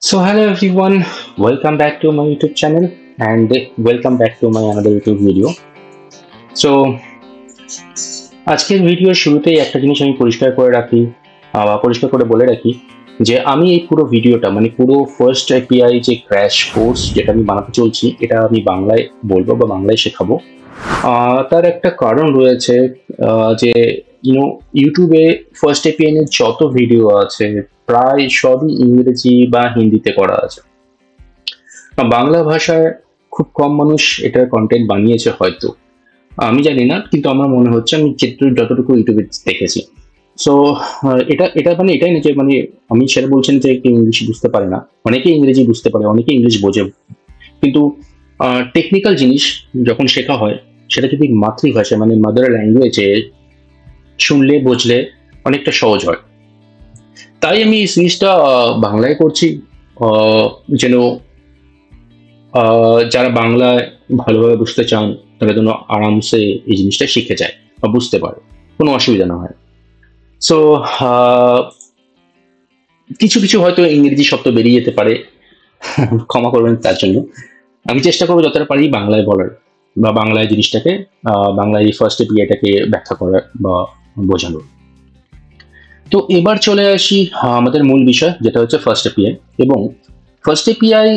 So hello everyone, welcome back to my YouTube channel and welcome back to my another YouTube video. So আজকের ভিডিওর শুরুতেই একটা জিনিস আমি পরিষ্কার করে রাখি পরিষ্কার করে বলে রাখি যে আমি এই পুরো ভিডিওটা মানে পুরো ফার্স্ট এপিআই যে ক্র্যাশ কোর্স যেটা আমি বানাতে চলছি এটা আমি বাংলায় বলবো বা বাংলায় শেখাবো। তার একটা কারণ রয়েছে যে ইউটিউবে ফার্স্ট এপিআই এর যত ভিডিও আছে প্রায় সবই ইংরেজি বা হিন্দিতে করা আছে। বাংলা ভাষায় খুব কম মানুষ এটার কন্টেন্ট বানিয়েছে হয়তো, আমি জানি না, কিন্তু আমার মনে হচ্ছে আমি যতটুকু ইউটিউবে দেখেছি। সো এটা এটা মানে এটাই না যে মানে আমি সেটা বলছেন যে কেউ ইংলিশ বুঝতে পারে না, অনেকে ইংরেজি বুঝতে পারে, অনেকে ইংলিশ বোঝে, কিন্তু টেকনিক্যাল জিনিস যখন শেখা হয় সেটা যদি মাতৃভাষা মানে মাদার ল্যাঙ্গুয়েজে শুনলে বুঝলে অনেকটা সহজ হয়। তাই আমি এই সিরিজটা বাংলায় করছি, যেন যারা বাংলায় ভালোভাবে বুঝতে চান তারা যেন আরামসে এই জিনিসটা শিখে যায় বা বুঝতে পারে, কোনো অসুবিধা না হয়। সো কিছু কিছু হয়তো ইংরেজি শব্দ বেরিয়ে যেতে পারে, ক্ষমা করবেন তার জন্য। আমি চেষ্টা করবো যতটা পারি বাংলায় বলার বা বাংলায় জিনিসটাকে বাংলায় এই ফার্স্ট এপিআইটাকে ব্যাখ্যা করার বা বোঝানোর। তো এবার চলে আসি আমাদের মূল বিষয়, যেটা হচ্ছে ফার্স্ট এপিআই। এবং ফার্স্ট এপিআই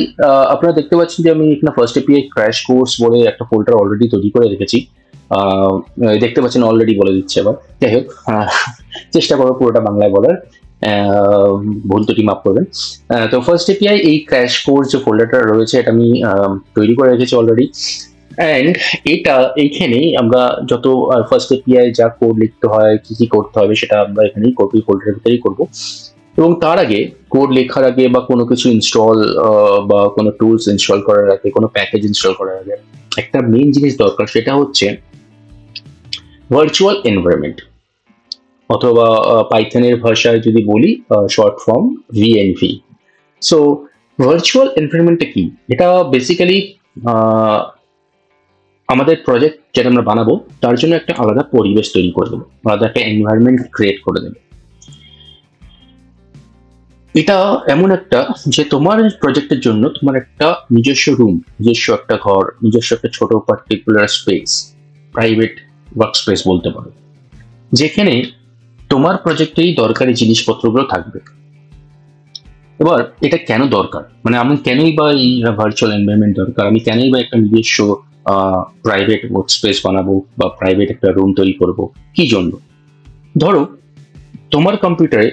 আপনারা দেখতে পাচ্ছেন যে আমি এখানে ফার্স্ট এপিআই ক্র্যাশ কোর্স বলে একটা ফোল্ডার অলরেডি তৈরি করে রেখেছি। দেখতে পাচ্ছেন অলরেডি বলে দিচ্ছে। আবার যাই হোক, চেষ্টা করবো পুরোটা বাংলায় বলার, ভুল ত্রুটি মাফ করবেন। তো ফার্স্ট এপিআই এই ক্র্যাশ কোর্স যে ফোল্ডারটা রয়েছে এটা আমি তৈরি করে রেখেছি অলরেডি। অ্যান্ড এটা এইখানেই আমরা যত ফার্স্ট এপিআই যা কোড লিখতে হয়, কি কি করতে হবে সেটা আমরা এখানেই করবো, ফোল্ডারের ভিতরেই করবো। এবং তার আগে কোড লেখার আগে বা কোনো কিছু ইনস্টল বা কোনো টুলস ইনস্টল করার আগে, কোনো প্যাকেজ ইনস্টল করার আগে একটা মেইন জিনিস দরকার, সেটা হচ্ছে ভার্চুয়াল এনভায়রনমেন্ট, অথবা পাইথনের ভাষায় যদি বলি শর্ট ফর্ম ভিএনভি। সো ভার্চুয়াল এনভায়রনমেন্টটা কি? এটা বেসিক্যালি আমাদের প্রজেক্ট যেটা আমরা বানাবো তার জন্য একটা আলাদা পরিবেশ তৈরি করে দেবো, আলাদা একটা এনভায়রনমেন্ট ক্রিয়েট করে দেবো। এটা এমন একটা যে তোমার প্রজেক্টের জন্য তোমার একটা নিজস্ব রুম, নিজস্ব একটা ঘর, নিজস্ব একটা ছোট particular space, private work space বলতে পারো, যেখানে তোমার প্রজেক্টেই দরকারি জিনিসপত্রগুলো থাকবে। এবার এটা কেন দরকার, মানে আমি কেনই বা এই ভার্চুয়াল এনভায়রনমেন্ট দরকার, আমি কেনই বা একটা নিজস্ব প্রাইভেট ওয়ার্ক স্পেস বানাবো বা প্রাইভেট একটা রুম তৈরি করব, কি জন্য? ধরো তোমার কম্পিউটারে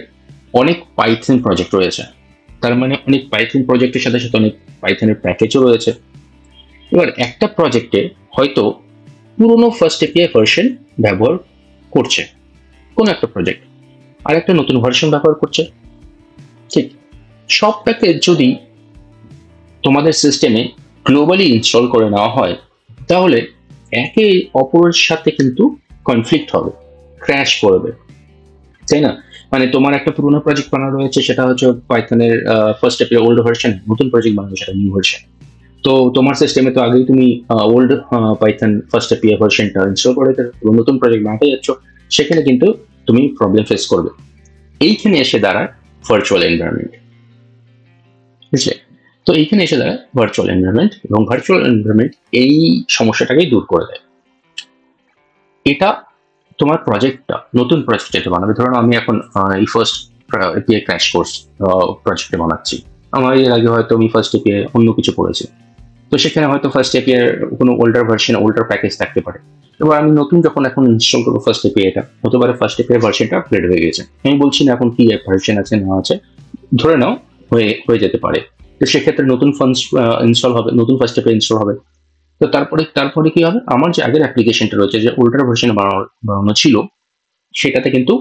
অনেক পাইথন প্রজেক্ট রয়েছে, তার মানে অনেক পাইথন প্রজেক্টের সাথে সাথে অনেক পাইথনের প্যাকেজও রয়েছে। এবার একটা প্রজেক্টে হয়তো পুরোনো ফার্স্ট এপিআই ভার্সন ব্যবহার করছে কোন একটা প্রজেক্ট, আর একটা নতুন ভার্সন ব্যবহার করছে। ঠিক, সব প্যাকেজ যদি তোমাদের সিস্টেমে গ্লোবালি ইনস্টল করে নেওয়া হয় তাহলে একে অপরের সাথে কিন্তু কনফ্লিক্ট হবে, ক্র্যাশ করবে, তাই না? মানে তোমার একটা পুরোনো প্রজেক্ট বানানো রয়েছে, সেটা হচ্ছে পাইথনের ফার্স্ট এপিআই ওল্ড ভার্সন, নতুন প্রজেক্ট বানানো সেটা নিউ ভার্সন। তো তোমার সিস্টেমে তো আগেই তুমি ওল্ড পাইথন ফার্স্ট এপিআই ভার্সনটা ইনস্টল করে নতুন প্রজেক্ট বানাতে যাচ্ছ, সেখানে কিন্তু তুমি প্রবলেম ফেস করবে। এইখানে এসে দাঁড়ায় ভার্চুয়াল এনভায়রনমেন্ট, বুঝলে? তো এইখানে এসে দাঁড়ায় ভার্চুয়াল এনভায়রনমেন্ট, এবং ভার্চুয়াল এনভায়রনমেন্ট এই সমস্যাটাকেই দূর করে দেয়। এটা তোমার প্রজেক্টটা, নতুন প্রজেক্ট যেটা বানাবে, ধরুন আমি এখন এই ফার্স্ট এপিআই ক্র্যাশ কোর্স প্রজেক্টে বানাচ্ছি, আমার এর আগে হয়তো আমি ফার্স্ট এপিআই অন্য কিছু করেছি, তো সেখানে হয়তো ফার্স্ট এপিআই কোনো ওল্ডার ভার্সন, ওল্ডার প্যাকেজ থাকতে পারে। এবার আমি নতুন যখন এখন ইনস্টল করবো ফার্স্ট এপিআইটা, হতে পারে ফার্স্ট এপিআই ভার্সনটা আপগ্রেড হয়ে গেছে, আমি বলছি না এখন কি ভার্সন আছে না আছে, ধরে নাও হয়ে যেতে পারে। তো সেক্ষেত্রে নতুন ফার্স্ট ইনস্টল হবে, নতুন ফার্স্ট এপিআই ইনস্টল হবে। তো তারপরে কি হবে, আমার যে আগের অ্যাপ্লিকেশনটা রয়েছে, যে ওল্ডার ভার্সনে বানানো ছিল, সেটাতে কিন্তু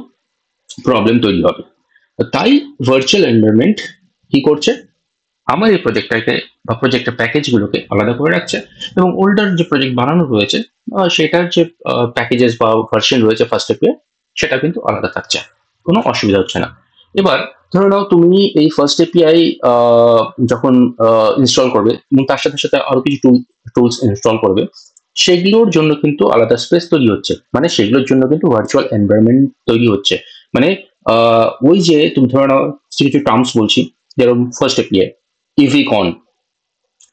প্রবলেম তৈরি হবে। তাই ভার্চুয়াল এনভায়রনমেন্ট কি করছে, আমার এই প্রজেক্টটাকে বা প্রজেক্টের প্যাকেজগুলোকে আলাদা করে রাখছে, এবং ওল্ডার যে প্রজেক্ট বানানো রয়েছে সেটার যে প্যাকেজেস বা ভার্সন রয়েছে ফার্স্ট এপিআই, সেটা কিন্তু আলাদা থাকছে, কোনো অসুবিধা হচ্ছে না। এবার ধরে নাও তুমি এই ফার্স্ট এপিআই যখন ইনস্টল করবে এবং তার সাথে সাথে আরো কিছু টুলস ইনস্টল করবে, সেগুলোর জন্য কিন্তু আলাদা স্পেস তৈরি হচ্ছে, মানে সেগুলোর জন্য কিন্তু ভার্চুয়াল এনভায়রনমেন্ট তৈরি হচ্ছে। মানে ওই যে তুমি ধরে নাও কিছু কিছু টার্মস বলছি, যেরকম ফার্স্ট এপিআই, ইভিকন,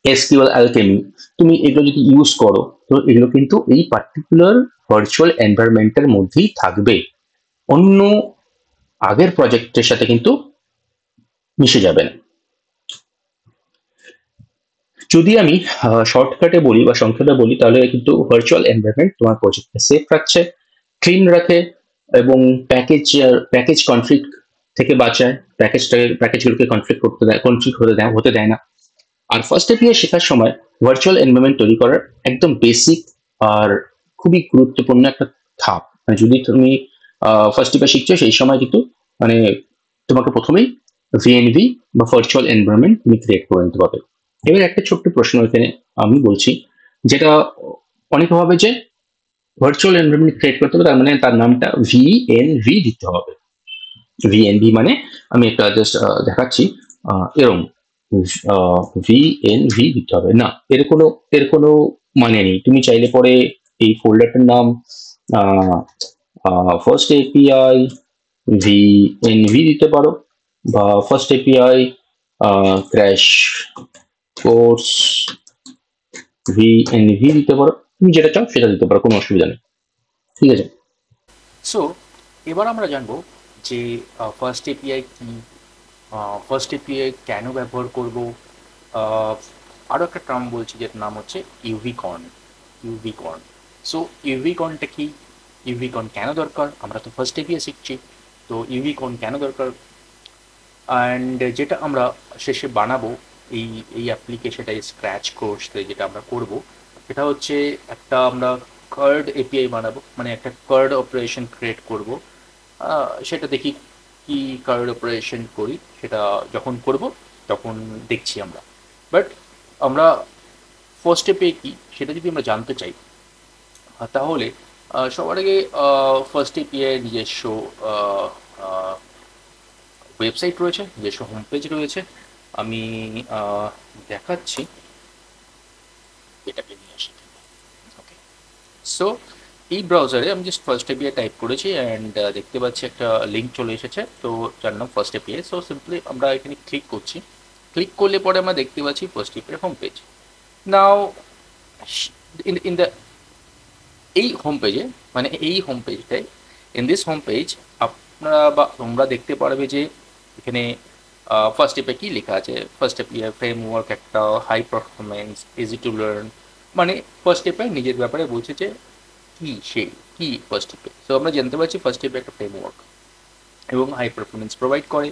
এসকিউএল অ্যালকেমি, তুমি এগুলো যদি ইউজ করো তো এগুলো কিন্তু এই পার্টিকুলার ভার্চুয়াল এনভায়রনমেন্টের মধ্যেই থাকবে, অন্য আগের প্রজেক্টের সাথে কিন্তু মিশে যাবে না। যদি আমি শর্টকাটে বলি বা সংক্ষেপে বলি তাহলে কিন্তু ভার্চুয়াল এনভায়রনমেন্ট তোমার প্রজেক্টকে সেফ রাখছে, ক্লিন রাখে এবং প্যাকেজ কনফ্লিক্ট থেকে বাঁচায়, প্যাকেজগুলোকে কনফ্লিক্ট করতে দেয়, কনফ্লিক্ট হতে দেয় না। আর ফার্স্ট এপিআই শেখার সময় ভার্চুয়াল এনভায়রনমেন্ট তৈরি করার একদম বেসিক আর খুবই গুরুত্বপূর্ণ একটা ধাপ। মানে যদি তুমি ফার্স্ট এপিআই শিখছো সেই সময় কিন্তু মানে তোমাকে প্রথমেই ভিএনভি বা ভার্চুয়াল এনভায়রনমেন্ট তুমি ক্রিয়েট করে নিতে পারবে। এবার একটা ছোট্ট প্রশ্ন এখানে আমি বলছি, যেটা অনেকে ভাবে যে ভার্চুয়াল এনভায়রনমেন্ট ক্রিয়েট করতে হবে তার মানে তার নামটা ভিএনভি দিতে হবে। ভিএনভি মানে আমি একটা জাস্ট দেখাচ্ছি, এরকম ভিএনভি দিতে হবে না, এর কোনো মানে নেই। তুমি চাইলে পরে এই ফোল্ডারটার নাম ফার্স্ট এপিআই ভিএনভি দিতে পারো, বা ফার্স্ট এপিআই ক্র্যাশ কোর্স ভিএনভি দিতে পারো, তুমি যেটা চাও সেটা দিতে পারো, কোনো অসুবিধা নেই। ঠিক আছে। সো এবার আমরা জানবো যে ফার্স্ট এপিআই কি, ফার্স্ট এপিআই কেন ব্যবহার করব, আরও একটা টার্ম বলছি যেটার নাম হচ্ছে ইউভিকর্ন। ইউভিকর্ন সো ইউভিকর্নটা কি, ইউভিকর্ন কেন দরকার, আমরা তো ফার্স্ট এপিআই শিখছি, তো ইউভিকর্ন কেন দরকার, অ্যান্ড যেটা আমরা শেষে বানাবো এই এই অ্যাপ্লিকেশনটা স্ক্র্যাচ কোর্সে যেটা আমরা করব, এটা হচ্ছে একটা আমরা কার্ড এপিআই বানাবো, মানে একটা কার্ড অপারেশন ক্রিয়েট করব। সেটা দেখি কি কার্ড অপারেশন করি, সেটা যখন করব তখন দেখছি আমরা। বাট আমরা ফার্স্ট এপিআই কি সেটা যদি আমরা জানতে চাই, তাহলে সবার আগে ফার্স্ট এপিআই নিজস্ব ওয়েবসাইট রয়েছে, নিজস্ব হোম পেজ রয়েছে। আমি দেখাচ্ছি, এটাকে নিয়ে আসি। ওকে, সো এই ব্রাউজারে আমি জাস্ট ফার্স্ট এপিআই টাইপ করেছি অ্যান্ড দেখতে পাচ্ছি একটা লিঙ্ক চলে এসেছে, তো যার নাম ফার্স্ট এপিআই। সো সিম্পলি আমরা এখানে ক্লিক করছি, ক্লিক করলে পরে আমরা দেখতে পাচ্ছি fast API home page. Now in the এই হোম পেজে, মানে এই হোম পেজটায়, ইন দিস হোম পেজ আপনারা বা তোমরা দেখতে পারবে যে এখানে ফার্স্ট এপিআই কী লেখা আছে। ফার্স্ট এপিআই ফ্রেমওয়ার্ক একটা high performance easy to learn, মানে ফার্স্ট এপিআই নিজের ব্যাপারে বলছে যে কী সে কী ফার্স্ট এপিআই। সো আমরা জানতে পারছি ফার্স্ট এপিআই একটা ফ্রেমওয়ার্ক এবং হাই পারফরমেন্স প্রোভাইড করে,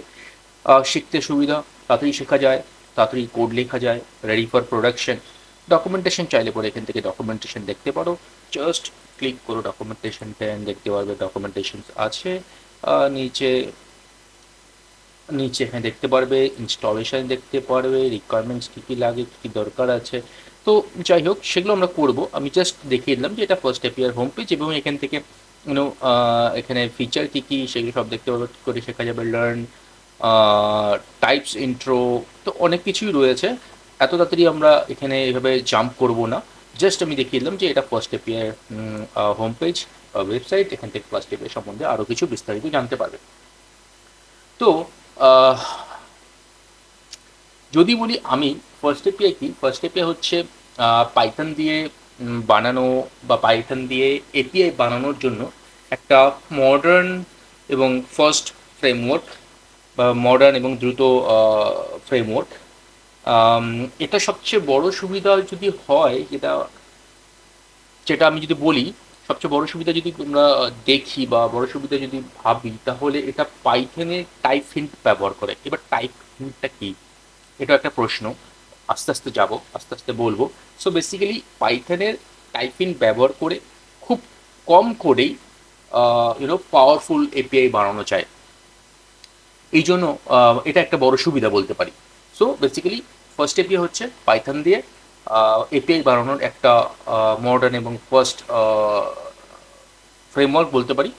শিখতে সুবিধা, তাড়াতাড়ি শেখা যায়, তাড়াতাড়ি কোড লেখা যায়, রেডি ফর প্রোডাকশন। ডকুমেন্টেশন চাইলে পরে এখান থেকে ডকুমেন্টেশন দেখতে পারো, জাস্ট ক্লিক করো ডকুমেন্টেশনটা, দেখতে পারবে ডকুমেন্টেশন আছে। নিচে নিচে এখানে দেখতে পারবে ইনস্টলেশন, দেখতে পারবে রিকোয়ারমেন্টস কী কী লাগে, কী কী দরকার আছে। তো যাই হোক সেগুলো আমরা করব, আমি জাস্ট দেখিয়ে দিলাম যে এটা ফার্স্ট এপিআই হোম পেজ, এবং এখান থেকে এখানে ফিচার কী কী সেগুলো সব দেখতে পারবে, কী করে শেখা যাবে, লার্ন, টাইপস, ইন্ট্রো, তো অনেক কিছুই রয়েছে। এত তাড়াতাড়ি আমরা এখানে এভাবে জাম্প করব না, জাস্ট আমি দেখিয়ে দিলাম যে এটা first API home page website, এখান থেকে ফার্স্ট এপিআই সম্বন্ধে আরও কিছু বিস্তারিত জানতে পারবে। তো যদি বলি আমি ফার্স্ট এপিআই কি, ফার্স্ট এপিআই হচ্ছে পাইথন দিয়ে বানানো বা পাইথন দিয়ে এপিআই বানানোর জন্য একটা মডার্ন এবং ফার্স্ট ফ্রেমওয়ার্ক, বা মডার্ন এবং দ্রুত ফ্রেমওয়ার্ক। এটা সবচেয়ে বড় সুবিধা যদি হয়, যেটা যেটা আমি যদি বলি, সবচেয়ে বড় সুবিধা যদি আমরা দেখি বা বড় সুবিধা যদি ভাবি, তাহলে এটা পাইথনে টাইপ হিন্ট ব্যবহার করে। এবার টাইপ হিন্টটা কি, এটা একটা প্রশ্ন, আস্তে আস্তে যাব, আস্তে আস্তে বলবো। সো বেসিক্যালি পাইথনের টাইপ হিন্ট ব্যবহার করে খুব কম কোডেই পাওয়ারফুল এপিআই বানানো যায়, এই জন্য এটা একটা বড় সুবিধা বলতে পারি। সো বেসিক্যালি ফার্স্ট এপিআই হচ্ছে পাইথন দিয়ে এপিআই বানানোর একটা মডার্ন এবং ফার্স্ট ফ্রেমওয়ার্ক বলতে পারি।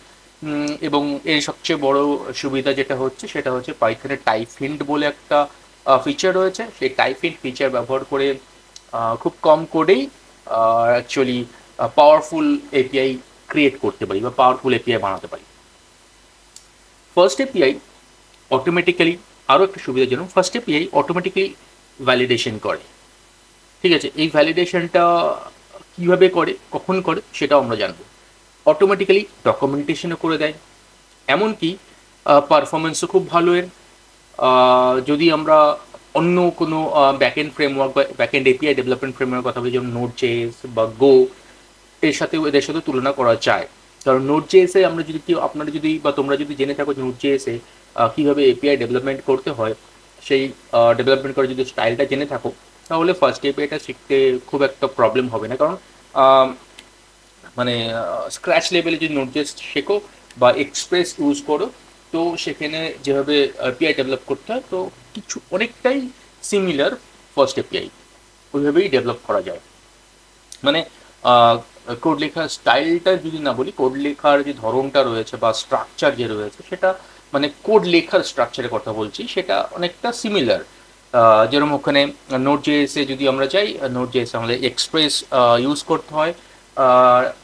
এবং এর সবচেয়ে বড় সুবিধা যেটা হচ্ছে সেটা হচ্ছে পাইথনের টাইপ হিন্ট বলে একটা ফিচার রয়েছে। সেই টাইপ হিন্ট ফিচার ব্যবহার করে খুব কম কোডেই অ্যাকচুয়ালি পাওয়ারফুল এপিআই ক্রিয়েট করতে পারি বা পাওয়ারফুল এপিআই বানাতে পারি। ফার্স্ট এপিআই অটোমেটিক্যালি আরও একটা সুবিধাজনক, ফার্স্ট এপিআই অটোমেটিক্যালি ভ্যালিডেশন করে। ঠিক আছে, এই ভ্যালিডেশনটা কীভাবে করে, কখন করে, সেটাও আমরা জানবো। অটোমেটিক্যালি ডকুমেন্টেশনও করে দেয়, এমনকি পারফরমেন্সও খুব ভালো এর। যদি আমরা অন্য কোনো ব্যাকএন্ড ফ্রেমওয়ার্ক বা ব্যাকএন্ড এপিআই ডেভেলপমেন্ট ফ্রেমওয়ার্কের কথা বলি, যেমন নোড জেএস বা গো, এদের সাথে তুলনা করা যায়। কারণ নোড জেএসে আমরা যদি আপনারা যদি বা তোমরা যদি জেনে থাকো যে নোড জেএসে কীভাবে এপিআই ডেভেলপমেন্ট করতে হয়, সেই ডেভেলপমেন্ট করার যদি স্টাইলটা জেনে থাকো, তাহলে ফার্স্ট এপিআইটা শিখতে খুব একটা প্রবলেম হবে না। কারণ মানে স্ক্র্যাচ লেভেলে যদি নোড জেএস শেখো বা এক্সপ্রেস ইউজ করো, তো সেখানে যেভাবে এপিআই ডেভেলপ করতে হয়, তো কিছু অনেকটাই সিমিলার ফার্স্ট এপিআই, ওইভাবেই ডেভেলপ করা যায়। মানে কোড লেখার স্টাইলটা যদি না বলি, কোড লেখার যে ধরনটা রয়েছে বা স্ট্রাকচার যে রয়েছে, সেটা মানে কোড লেখার স্ট্রাকচারের কথা বলছি, সেটা অনেকটা সিমিলার। যেরকম ওখানে নোট জেএসে যদি আমরা যাই, নোট জেএসে আমাদের এক্সপ্রেস ইউজ করতে হয়,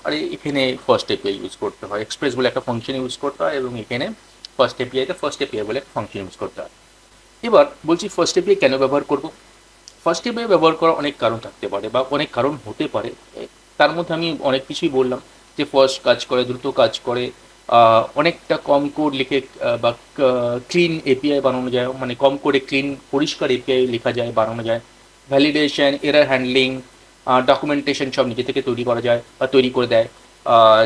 আর এখানে ফার্স্ট এপিআই ইউজ করতে হয়। এক্সপ্রেস বলে একটা ফাংশন ইউজ করতে হয়, এবং এখানে ফার্স্ট এপিআই বলে একটা ফাংশন ইউজ করতে হয়। এবার বলছি ফার্স্ট এপিআই কেন ব্যবহার করব। ফার্স্ট এপিআই ব্যবহার করার অনেক কারণ থাকতে পারে বা অনেক কারণ হতে পারে। তার মধ্যে আমি অনেক কিছুই বললাম, যে ফার্স্ট কাজ করে, দ্রুত কাজ করে, অনেকটা কম কোড লিখে বা ক্লিন এপিআই বানানো যায়, মানে কম করে ক্লিন পরিষ্কার এপিআই লেখা যায়, বানানো যায়। ভ্যালিডেশন, এরার হ্যান্ডলিং, ডকুমেন্টেশন সব নিজে থেকে তৈরি করা যায় বা তৈরি করে দেয়।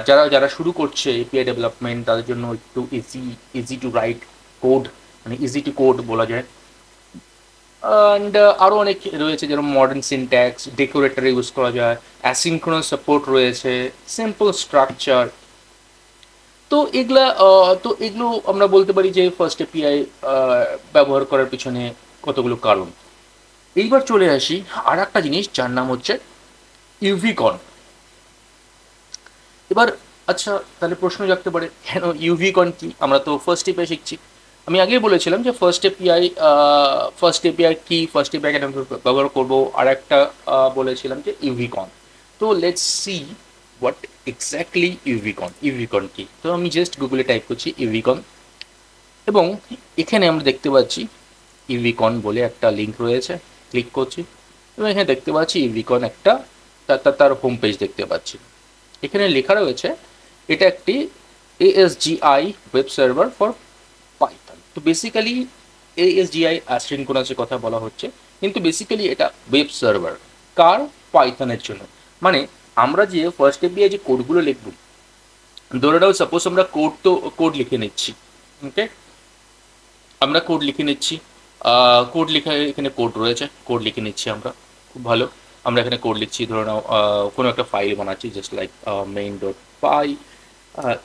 যারা যারা শুরু করছে এপিআই ডেভেলপমেন্ট, তাদের জন্য একটু ইজি টু রাইট কোড, মানে ইজি টু কোড বলা যায়। অ্যান্ড আরও অনেক রয়েছে, যেরকম মডার্ন সিনট্যাক্স, ডেকোরেটর ইউজ করা যায়, অ্যাসিনক্রোনাস সাপোর্ট রয়েছে, সিম্পল স্ট্রাকচার। তো এগুলো আমরা বলতে পারি যে ফার্স্ট এপিআই ব্যবহার করার পিছনে কতগুলো কারণ। এইবার চলে আসি আর একটা জিনিস, যার নাম হচ্ছে ইউভিকন। এবার আচ্ছা, তাহলে প্রশ্ন জাগতে পারে, কেন ইউভিকন কি? আমরা তো ফার্স্ট এপিআই শিখছি। আমি আগেই বলেছিলাম যে ফার্স্ট এপিআই কি, ফার্স্ট এপিআই কেন ব্যবহার করবো, আর একটা বলেছিলাম যে ইউভিকন। তো লেটস সি হোয়াট এক্স্যাক্টলি ইউভিকন কি। তো আমি জাস্ট গুগলে টাইপ করছি ইউভিকন, এবং এখানে আমরা দেখতে পাচ্ছি ইউভিকন বলে একটা লিঙ্ক রয়েছে, ক্লিক করছি, এবং এখানে দেখতে পাচ্ছি ইউভিকন একটা তার হোম পেজ দেখতে পাচ্ছি। এখানে লেখা রয়েছে এটা একটি ASGI web server for Python. তো বেসিক্যালি ASGI অ্যাসিনক্রোনাসের কথা বলা হচ্ছে, কিন্তু বেসিক্যালি এটা ওয়েব সার্ভার, কার? পাইথনের জন্য। মানে আমরা যে ফার্স্ট এপিআই যে কোডগুলো লিখব, ধরে নাও সাপোজ আমরা কোড লিখে নিচ্ছি, ওকে, আমরা কোড লিখে নিচ্ছি, কোড লেখা, এখানে কোড রয়েছে, কোড লিখে নিচ্ছি আমরা, খুব ভালো। আমরা এখানে কোড লিখছি, ধরে নাও কোনো একটা ফাইল বানাচ্ছি, জাস্ট লাইক main.py।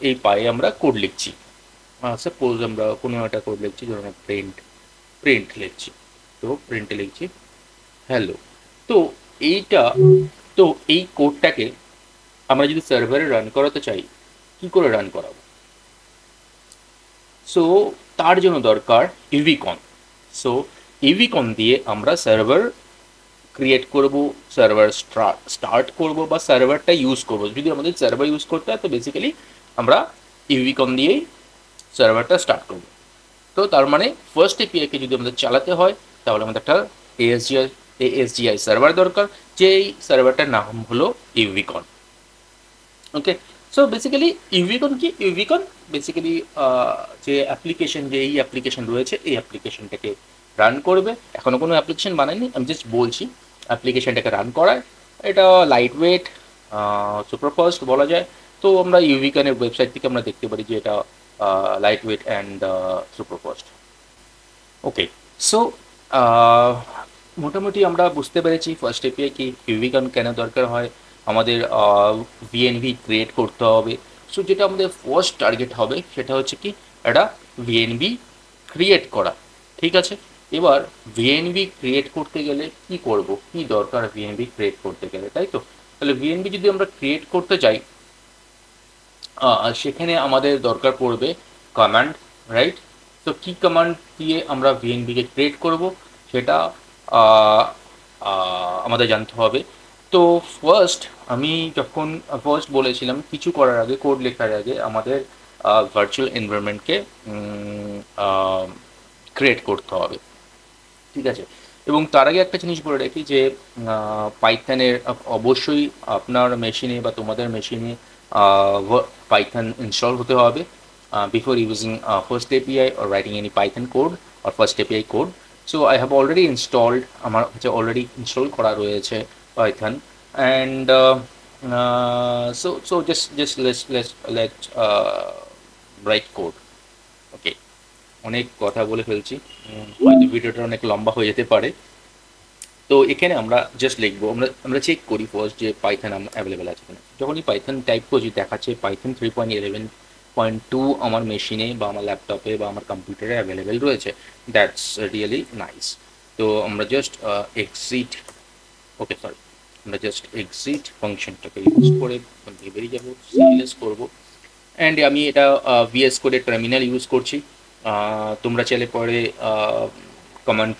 এই পায়ে আমরা কোড লিখছি, সাপোজ আমরা কোনো একটা কোড লিখছি, ধরুন প্রিন্ট লিখছি, তো প্রিন্টে লিখছি হ্যালো। তো এইটা, তো এই কোডটাকে আমরা যদি সার্ভারে রান করাতে চাই, কি করে রান করাবো? সো তার জন্য দরকার ইউভিকন। সো ইউভিকন দিয়ে আমরা সার্ভার ক্রিয়েট করব, সার্ভার স্টার্ট করব, বা সার্ভারটা ইউজ করব। যদি আমাদের সার্ভার ইউজ করতে হয়, তো বেসিক্যালি আমরা ইউভিকন দিয়েই সার্ভারটা স্টার্ট করব। তো তার মানে ফার্স্ট এপিআইকে যদি আমাদের চালাতে হয়, তাহলে আমাদের একটা ASGI সার্ভার দরকার, যেই সার্ভারটার নাম হলো ইউভিকন। ওকে, সো বেসিক্যালি ইউভিকন কি? ইউভিকন বেসিক্যালি যে অ্যাপ্লিকেশন, যে এই অ্যাপ্লিকেশন রয়েছে, এই অ্যাপ্লিকেশনটাকে রান করবে। এখনও কোনো অ্যাপ্লিকেশন বানায়নি, আমি জাস্ট বলছি অ্যাপ্লিকেশনটাকে রান করায়। এটা লাইট ওয়েট, সুপারফাস্ট বলা যায়। তো আমরা ইউভিকনের ওয়েবসাইট থেকে আমরা দেখতে পারি যে এটা light weight and superfast. Okay, so মোটামুটি আমরা বুঝতে পেরেছি ফার্স্ট এপিআই কি, ইউভিকন কেন দরকার হয়, আমাদের ভিএনভি ক্রিয়েট করতে হবে। সো যেটা আমাদের ফার্স্ট টার্গেট হবে, সেটা হচ্ছে কি, একটা ভিএনভি ক্রিয়েট করা। ঠিক আছে, এবার ভিএনভি ক্রিয়েট করতে গেলে কি করব, কি দরকার ভিএনভি ক্রিয়েট করতে গেলে, তাই তো? তাহলে ভিএনভি যদি আমরা ক্রিয়েট করতে চাই, সেখানে আমাদের দরকার পড়বে কমান্ড, রাইট? তো কি কমান্ড দিয়ে আমরা ভিএনভিকে ক্রিয়েট করব, সেটা আমাদের জানতে হবে। তো আমি যখন ফার্স্ট বলেছিলাম, কিছু করার আগে, কোড লেখার আগে আমাদের ভার্চুয়াল এনভায়রনমেন্টকে ক্রিয়েট করতে হবে, ঠিক আছে। এবং তার আগে একটা জিনিস বলে রাখি যে পাইথনের অবশ্যই আপনার মেশিনে বা তোমাদের মেশিনে পাইথন ইনস্টল হতে হবে before using first API or writing any Python code or first API code. So I have already installed, আমার হচ্ছে অলরেডি ইনস্টল করা রয়েছে Python, and so just let's write code. ওকে, অনেক কথা বলে ফেলছি, হয়তো ভিডিওটা অনেক লম্বা হয়ে যেতে পারে। তো এখানে আমরা জাস্ট লিখবো, আমরা চেক করি ফার্স্ট যে পাইথন অ্যাভেলেবেল আছে কিনা। যখনই পাইথন টাইপ করছি দেখাচ্ছে পাইথন 3.11.2 আমার মেশিনে বা আমার ল্যাপটপে বা আমার কম্পিউটারে অ্যাভেলেবেল রয়েছে। That's really nice. তো আমরা জাস্ট এক্সিট, ওকে সরি, আমরা জাস্ট এক্সিট ফাংশনটাকে ইউজ করে বেরিয়ে যাবো, সিএলএস করবো, অ্যান্ড আমি এটা ভিএস কোডে টার্মিনাল ইউজ করছি। তোমরা চাইলে পরে কমান্ড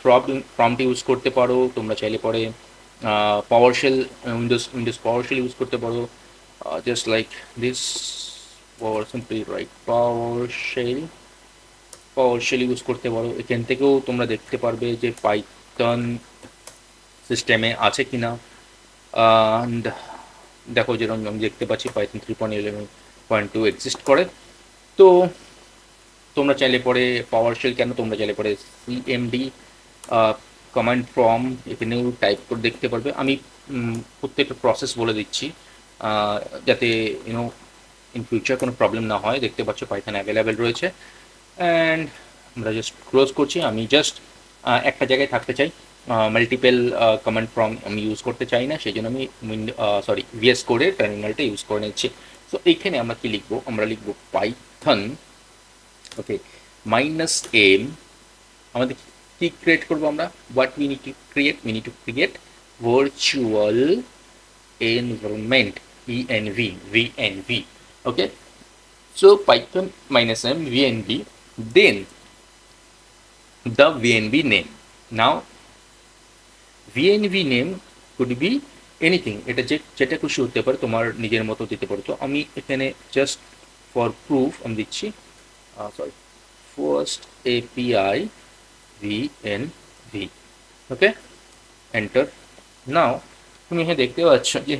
প্রম্পট ইউজ করতে পারো, তোমরা চাইলে পরে পাওয়ারশেল, উইন্ডোজ পাওয়ারশেল ইউজ করতে পারো, just like this, or simply write PowerShell use করতে পারো। এখান থেকেও তোমরা দেখতে পারবে যে পাইথন সিস্টেমে আছে কিনা, অ্যান্ড দেখো যেরকম আমি দেখতে পাচ্ছি পাইথন 3.11.2 এক্সিস্ট করে। তো তোমরা চাইলে পরে পাওয়ারশেল কেন, তোমরা চাইলে পরে সিএমডি কমান্ড ফ্রম এখানেও টাইপ করে দেখতে পারবে। আমি প্রত্যেকটা প্রসেস বলে দিচ্ছি যাতে ইউনো ইন ফিউচার কোনো প্রবলেম না হয়। দেখতে পাচ্ছ পাইথন অ্যাভেলেবেল রয়েছে, অ্যান্ড আমরা জাস্ট ক্লোজ করছি। আমি জাস্ট একটা জায়গায় থাকতে চাই, মাল্টিপল কমান্ড ফ্রম আমি ইউজ করতে চাই না, সেই জন্য আমি ভিএস কোডে টার্মিনালটা ইউজ করে নিচ্ছি। সো এইখানে আমরা কি লিখবো, আমরা লিখবো পাইথন, ওকে, মাইনাস এম। আমাদের কি ক্রিয়েট করবো আমরা, what we need to create, we need to create virtual environment, venv, okay. So python minus m vnv, then the vnv name. Now vnv name could be anything, এটা যেটা খুশি হতে পারে, তোমার নিজের মতো দিতে পারো। তো আমি এখানে জাস্ট ফর প্রুফ আমি দিচ্ছি সরি ফার্স্ট এপিআই vnv, ওকে, এন্টার। নাও তুমি এখানে দেখতে পাচ্ছ যে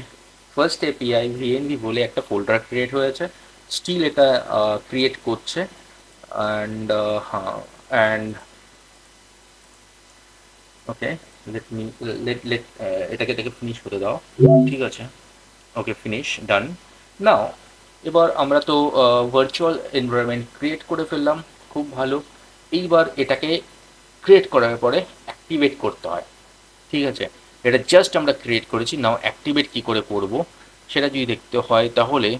ফার্স্ট এপিআই ভিএনভি বলে একটা ফোল্ডার ক্রিয়েট হয়েছে, স্টিল এটা ক্রিয়েট করছে, অ্যান্ড হ্যাঁ, অ্যান্ড ওকে, লেট এটাকে ফিনিশ হতে দাও, ঠিক আছে, ওকে, ফিনিশ, ডান। নাও এবার আমরা তো ভার্চুয়াল এনভায়রনমেন্ট ক্রিয়েট করে ফেললাম, খুব ভালো। এইবার এটাকে ক্রিয়েট করার পরে অ্যাক্টিভেট করতে হয়, ঠিক আছে। এটা জাস্ট আমরা ক্রিয়েট করেছি, নাও অ্যাক্টিভেট কি করে করব সেটা যদি দেখতে হয় তাহলে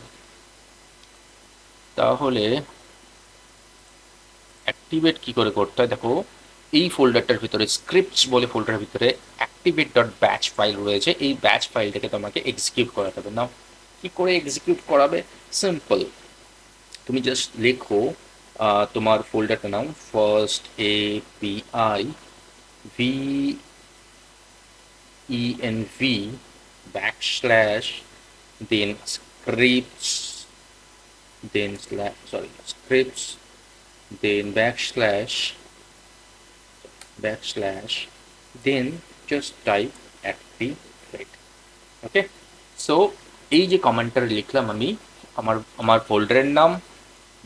অ্যাক্টিভেট কি করে করতে হয় দেখো, এই ফোল্ডারটার ভিতরে স্ক্রিপ্টস বলে ফোল্ডারের ভিতরে অ্যাক্টিভেট ডট ব্যাচ ফাইল রয়েছে। এই ব্যাচ ফাইলটাকে তোমাকে এক্সিকিউট করাতে হবে। নাও কি করে এক্সিকিউট করাবে, সিম্পল, তুমি জাস্ট লেখো তোমার ফোল্ডারটা নাও fast API env backslash then scripts then scripts then backslash then just type activate, okay. So এই যে কমান্ডটা লিখলাম আমি আমার ফোল্ডারের নাম,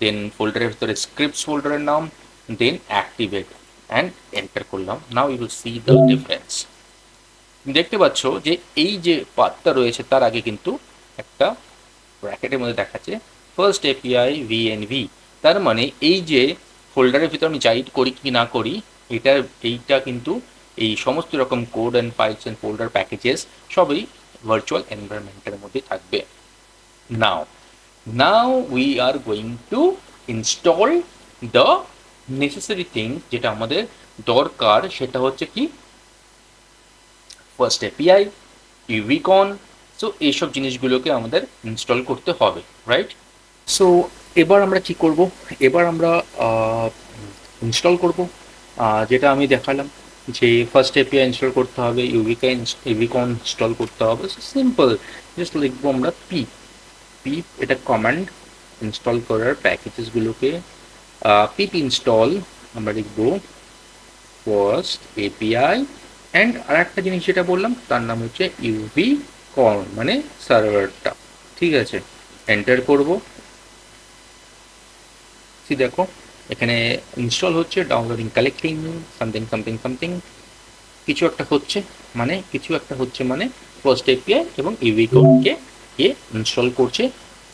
দেন ফোল্ডারের ভিতরে স্ক্রিপ্টস ফোল্ডারের নাম, দেন অ্যাক্টিভেট, অ্যান্ড এন্টার করলাম। Now you will see the difference. দেখতে পাচ্ছ যে এই যে পাথটা রয়েছে তার আগে কিন্তু একটা ব্র্যাকেটের মধ্যে দেখাচ্ছে ফার্স্ট এপিআই ভিএনভি, তার মানে এই যে ফোল্ডারের ভিতরে আমি যাই করি কি না করি এইটা কিন্তু এই সমস্ত রকম code and files and folder packages সবই ভার্চুয়াল এনভায়রনমেন্টের মধ্যে থাকবে। Now we are going to install the necessary thing, যেটা আমাদের দরকার সেটা হচ্ছে কি ফার্স্ট এপিআই, ইউভিকন। সো এইসব জিনিসগুলোকে আমাদের ইনস্টল করতে হবে, রাইট। সো এবার আমরা কি করব, এবার আমরা ইনস্টল করব যেটা আমি দেখালাম যে ফার্স্ট এপিআই ইনস্টল করতে হবে, ইউভিকন ইনস্টল করতে হবে। সিম্পল, জাস্ট লিখবো আমরা পিপ, এটা কমান্ড ইনস্টল করার প্যাকেজেসগুলোকে পিপ ইনস্টল আমরা লিখবো ফার্স্ট এপিআই অ্যান্ড আর একটা জিনিস যেটা বললাম তার নাম হচ্ছে ইউভি কর্ন মানে সার্ভারটা। ঠিক আছে, এন্টার করব। দেখো এখানে ইনস্টল হচ্ছে, downloading, collecting, something something something, কিছু একটা হচ্ছে, মানে ফার্স্ট এপিআই এবং ইউভি কোডকে গিয়ে ইনস্টল করছে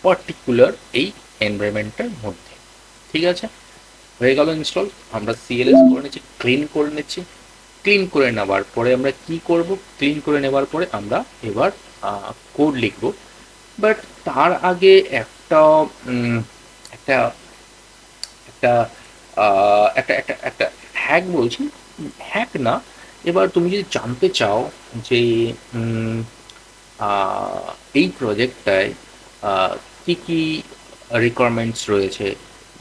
পার্টিকুলার এই এনভায়রনমেন্টের মধ্যে। ঠিক আছে, হয়ে গেল ইনস্টল। আমরা সিএলএস করে নিচ্ছি, ক্লিন করে নিচ্ছি। ক্লিন করে নেওয়ার পরে আমরা কি করব, ক্লিন করে নেওয়ার পরে আমরা এবার কোড লিখব। বাট তার আগে একটা একটা একটা একটা হ্যাক বলছি, হ্যাক না, এবার তুমি যদি জানতে চাও যে উম, এই প্রজেক্টটায় কি কি রিকোয়ারমেন্টস রয়েছে,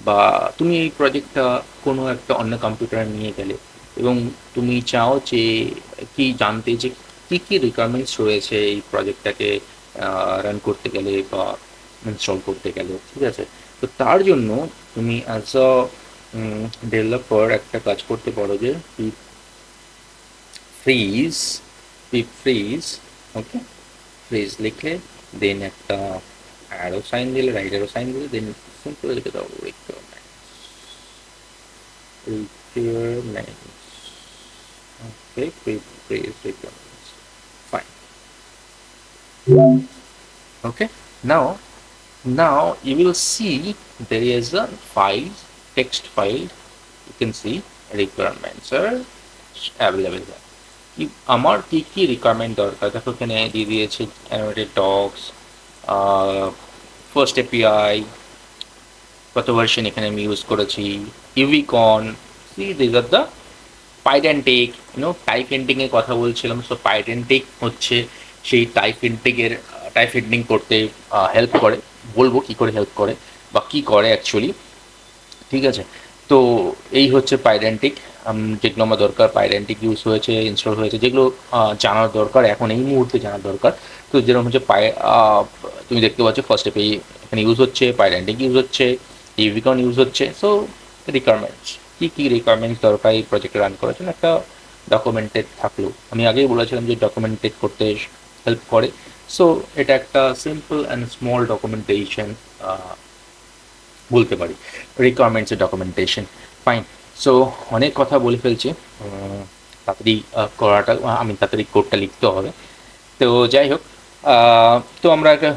বা তুমি এই প্রজেক্টটা কোনো একটা অন্য কম্পিউটারে নিয়ে গেলে এবং তুমি চাও যে কি জানতে যে কি কি রিকোয়ারমেন্টস রয়েছে এই প্রজেক্টটাকে রান করতে গেলে বা ইনস্টল করতে গেলে। ঠিক আছে, তো তার জন্য তুমি অ্যাজ আ ডেভেলপার একটা কাজ করতে পারো যে ফ্রিজ, ফ্রিজ, ওকে, ফ্রিজ লিখলে দেন একটা অ্যারো সাইন দিলে, রাইট অ্যারো সাইন দিলে, দেন সিম্পল লিখে দাও requirements, okay, phrase requirements, fine, okay. Now you will see there is a file, text file. You can see requirements are available there. আমার কি কি requirement দরকার দেখো এখানে দিয়ে দিয়েছে, অ্যানিমেটেড ডগস, ফার্স্ট এপিআই, কত ভার্সন এখানে আমি ইউজ করেছি, uvicorn, see this are the pydantic, type hinting এর কথা বলছিলাম। সো পাইডেন্টিক হচ্ছে সেই টাইপ এন্ডিং করতে হেল্প করে, বলবো কি করে হেল্প করে বা কি করে অ্যাকচুয়ালি। ঠিক আছে, তো এই হচ্ছে পাইডেন্টিক, যেগুলো আমার দরকার। পাইডেন্টিক ইউজ হয়েছে, ইনস্টল হয়েছে, যেগুলো জানার দরকার, এখন এই মুহূর্তে জানার দরকার। তো যেরকম হচ্ছে তুমি দেখতে পাচ্ছ ফার্স্ট এপে এখানে ইউজ হচ্ছে, পাইডেন্টিক ইউজ হচ্ছে, ইউভিকন ইউজ হচ্ছে। সো রিকোয়ারমেন্টস, কী কী রিকোয়ারমেন্টস দরকার এই প্রজেক্ট রান করার জন্য, একটা ডকুমেন্টেড থাকলো। আমি আগেই বলেছিলাম যে ডকুমেন্টেড করতে হেল্প করে। সো এটা একটা সিম্পল অ্যান্ড স্মল ডকুমেন্টেশন বলতে পারি, রিকোয়ারমেন্টস ডকুমেন্টেশন। ফাইন, সো অনেক কথা বলে ফেলছি, তাড়াতাড়ি করাটা, আমি তাড়াতাড়ি কোডটা লিখতে হবে। তো যাই হোক, তো আমরা একটা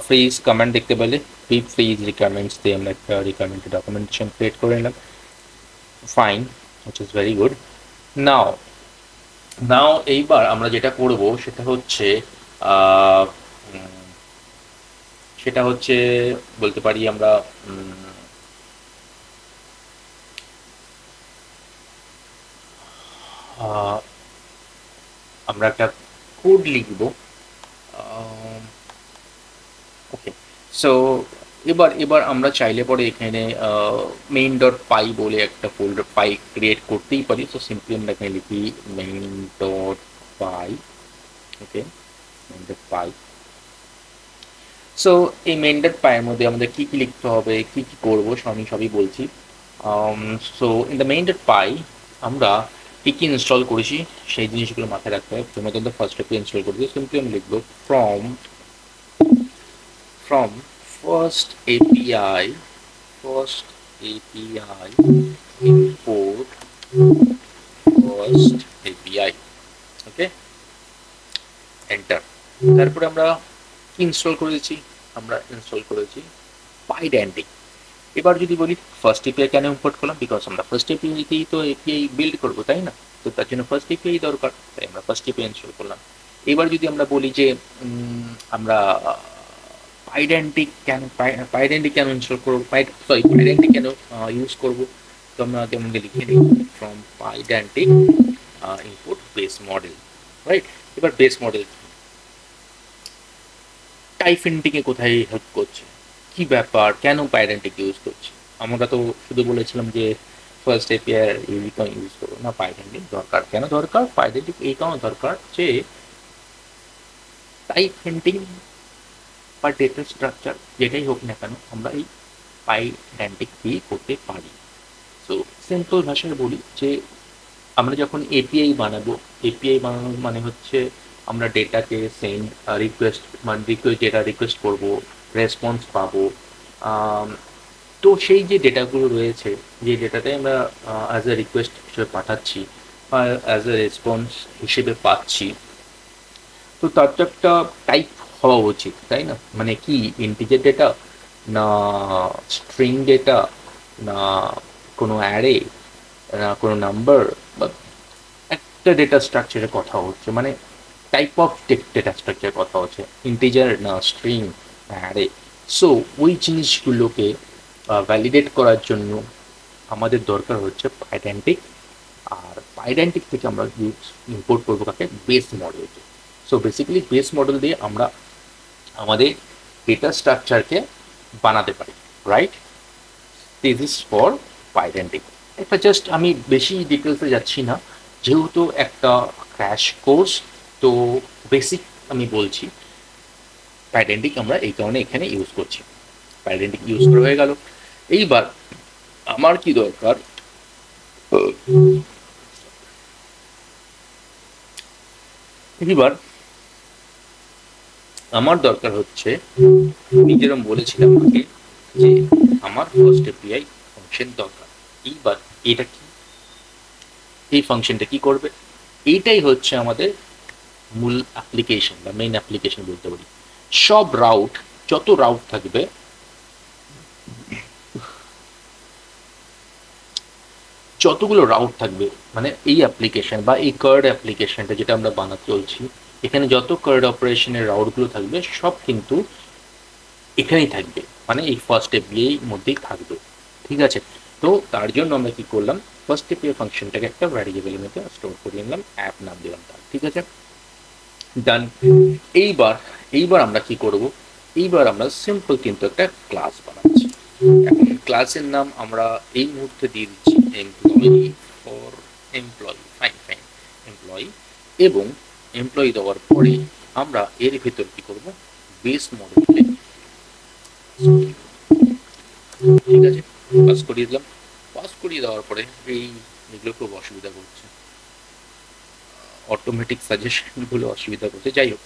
ফ্রিজ কমান্ড দেখতে পেলে, ফ্রিজ রিকোয়ারমেন্টস দিয়ে আমরা একটা রিকোয়ারমেন্ট ডকুমেন্টেশন ক্রিয়েট করে নিলাম। Fine, which is very good. Now now এইবার আমরা যেটা করব আহ, উম, সেটা হচ্ছে বলতে পারি আমরা আহ, আমরা একটা কোড লিখব। ওকে, সো এবার এবার আমরা চাইলে পরে এখানে মেইন ডট পাই বলে একটা ফোল্ডার পাই ক্রিয়েট করতেই পারি। সো সিম্পলি আমরা এখানে লিখি মেইন ডট পাই। ওকে, মেইন ডট পাই। সো এই মেইন ডট পাইয়ের মধ্যে আমাদের কী কী লিখতে হবে, কী কী করবো আমি সবই বলছি। So in the main dot py আমরা কী কী ইনস্টল করেছি সেই জিনিসগুলো মাথায় রাখতে হবে। প্রথমে কিন্তু ফার্স্ট অফ ইনস্টল করেছি, সিম্পলি আমি লিখবো from first API import first API, okay, enter. তারপরে আমরা ইনস্টল করেছি, পাইডেন্টিক। এবার যদি বলি ফার্স্ট এপিআই কেন ইম্পোর্ট করলাম, বিকজ আমরা ফার্স্ট এপিআইতেই তো এপিআই বিল্ড করবো, তাই না? তো তার জন্য ফার্স্ট এপিআই দরকার, তাই আমরা ফার্স্ট এপিআই ইনস্টল করলাম। এবার যদি আমরা বলি যে আমরা পাইডেন্টিক কেন ইনস্টল করবো, পাইডেন্টিক কেন ইউজ করবো, তো আমরা তেমন লিখে নিই from pydantic import base model, right. এবার বেস মডেল টাইপ এন্ডিং এ কোথায় হেল্প করছে, কি ব্যাপার, কেন পাইডেন্টিক ইউজ করছে? আমরা তো শুধু বলেছিলাম যে ফার্স্ট এপিআই ইউনিকন ইউজ করবো না, পাইডেন্টিক দরকার। কেন দরকার পাইডেন্টিক? এই কারণে দরকার যে টাইপ এন্ডিং বা ডেটা স্ট্রাকচার যেটাই হোক না কেন আমরা এই পাইডেন্টিক দিয়ে করতে পারি। সো সিম্পল ভাষায় বলি যে আমরা যখন এপিআই বানাবো, এপিআই বানানো মানে হচ্ছে আমরা ডেটাকে সেন্ড রিকোয়েস্ট, মানে রিকোয়েস্ট ডেটা রিকোয়েস্ট করবো, রেসপন্স পাবো। আম, তো সেই যে ডেটাগুলো রয়েছে, যে ডেটাতে আমরা অ্যাজ এ রিকোয়েস্ট হিসেবে পাঠাচ্ছি বা অ্যাজ এ রেসপন্স হিসেবে পাচ্ছি, তো তার তো একটা টাইপ হওয়া উচিত, তাই না? মানে কি, ইন্টিজার ডেটা, না স্ট্রিং ডেটা, না কোনো অ্যারে, না কোনো নাম্বার, বা একটা ডেটা স্ট্রাকচারের কথা হচ্ছে, মানে টাইপ অফ ডেটা স্ট্রাকচারের কথা হচ্ছে, ইন্টিজার না স্ট্রিং না অ্যারে। সো ওই জিনিসগুলোকে ভ্যালিডেট করার জন্য আমাদের দরকার হচ্ছে পাইডেন্টিক। আর পাইডেন্টিক থেকে আমরা ইম্পোর্ট করবো কাকে, বেস মডেলকে। সো বেসিক্যালি বেস মডেল দিয়ে আমরা আমাদের ডেটা স্ট্রাকচারকে বানাতে পারি, right? This is for pydantic. এটা জাস্ট আমি বেশি ডিটেলসে যাচ্ছি না, যেহেতু একটা ক্র্যাশ কোর্স, তো বেসিক আমি বলছি। পাইডেন্টিক আমরা এই কারণে এখানে ইউজ করছি। পাইডেন্টিক ইউজ করা হয়ে গেল। এইবার আমার কি দরকার, এইবার আমার দরকার হচ্ছে, আমি যেরকম বলেছিলাম আগে যে আমার ফার্স্ট এপিআই ফাংশন দরকার। এইবার এটা কি, এই ফাংশনটা কি করবে, এইটাই হচ্ছে আমাদের মূল অ্যাপ্লিকেশন বা মেইন অ্যাপ্লিকেশন বলতে পারি। সব রাউট, যত রাউট থাকবে, যতগুলো রাউট থাকবে, মানে এই অ্যাপ্লিকেশন বা এই কার্ড অ্যাপ্লিকেশনটা যেটা আমরা বানাতে চলছি, এখানে যত কার্ড অপারেশনের রাউটগুলো থাকবে সব কিন্তু এখানেই থাকবে, মানে এই ফার্স্ট এপিআই মধ্যেই থাকবে। ঠিক আছে? তো তার জন্য আমরা কি করলাম, ফার্স্ট এপিআই ফাংশনটাকে একটা ভ্যারিয়েবলের মধ্যে স্টোর করে নিলাম, অ্যাপ নাম দিলাম তার। ঠিক আছে, ডান। এইবার এইবার আমরা কি করব, এইবার আমরা সিম্পল কিন্তু একটা ক্লাস বানাচ্ছি। এখন ক্লাসের নাম আমরা এই মুহূর্তে দিয়ে দিচ্ছি employee for employee, fine fine, employee. এবং এমপ্লয়ি দেওয়ার পরে আমরা এর ভেতর কি করব, বেস মডেলকে, ঠিক আছে, পাস করিয়ে দিলাম। পাস করিয়ে দেওয়ার পরে এই এগুলো খুব অসুবিধা করছে, অটোমেটিক সাজেশনগুলো অসুবিধা করছে, যাই হোক।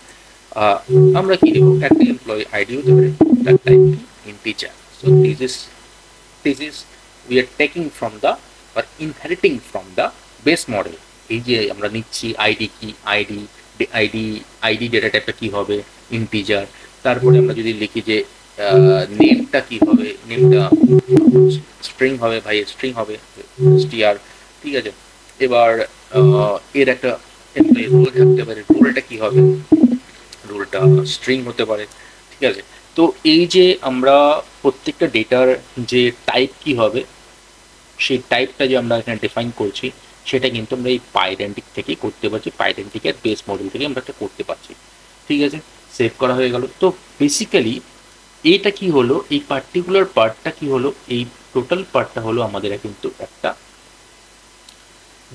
আহ, আমরা কি দেবো, একটা এমপ্লয়ি আইডি হতে পারে, তার type integer. So this is we are taking from the, are inheriting from the base model. এই যে আমরা নিচ্ছি আইডি কি, আইডি আইডি আইডি ডেটা টাইপটা কি হবে, ইন্টিজার। তারপরে আমরা যদি লিখি যে নেমটা কি হবে, নেমটা স্ট্রিং হবে, ভাই স্ট্রিং হবে, str। ঠিক আছে, এবার এর একটা এমপ্লয়ি রোল থাকতে পারে, রোলটা কি হবে, রোলটা স্ট্রিং হতে পারে। ঠিক আছে, তো এই যে আমরা প্রত্যেকটা ডেটার যে টাইপ কি হবে, সেই টাইপটা যে আমরা এখানে ডিফাইন করছি, সেটা কিন্তু আমরা এই পাইডেন্টিক থেকেই করতে পারছি, পাইডেন্টিকের বেস মডেল থেকে আমরা এটা করতে পারছি। ঠিক আছে, সেভ করা হয়ে গেল। তো বেসিক্যালি এটা কি হলো, এই পার্টিকুলার পার্টটা কি হলো, এই টোটাল পার্টটা হলো আমাদের কিন্তু একটা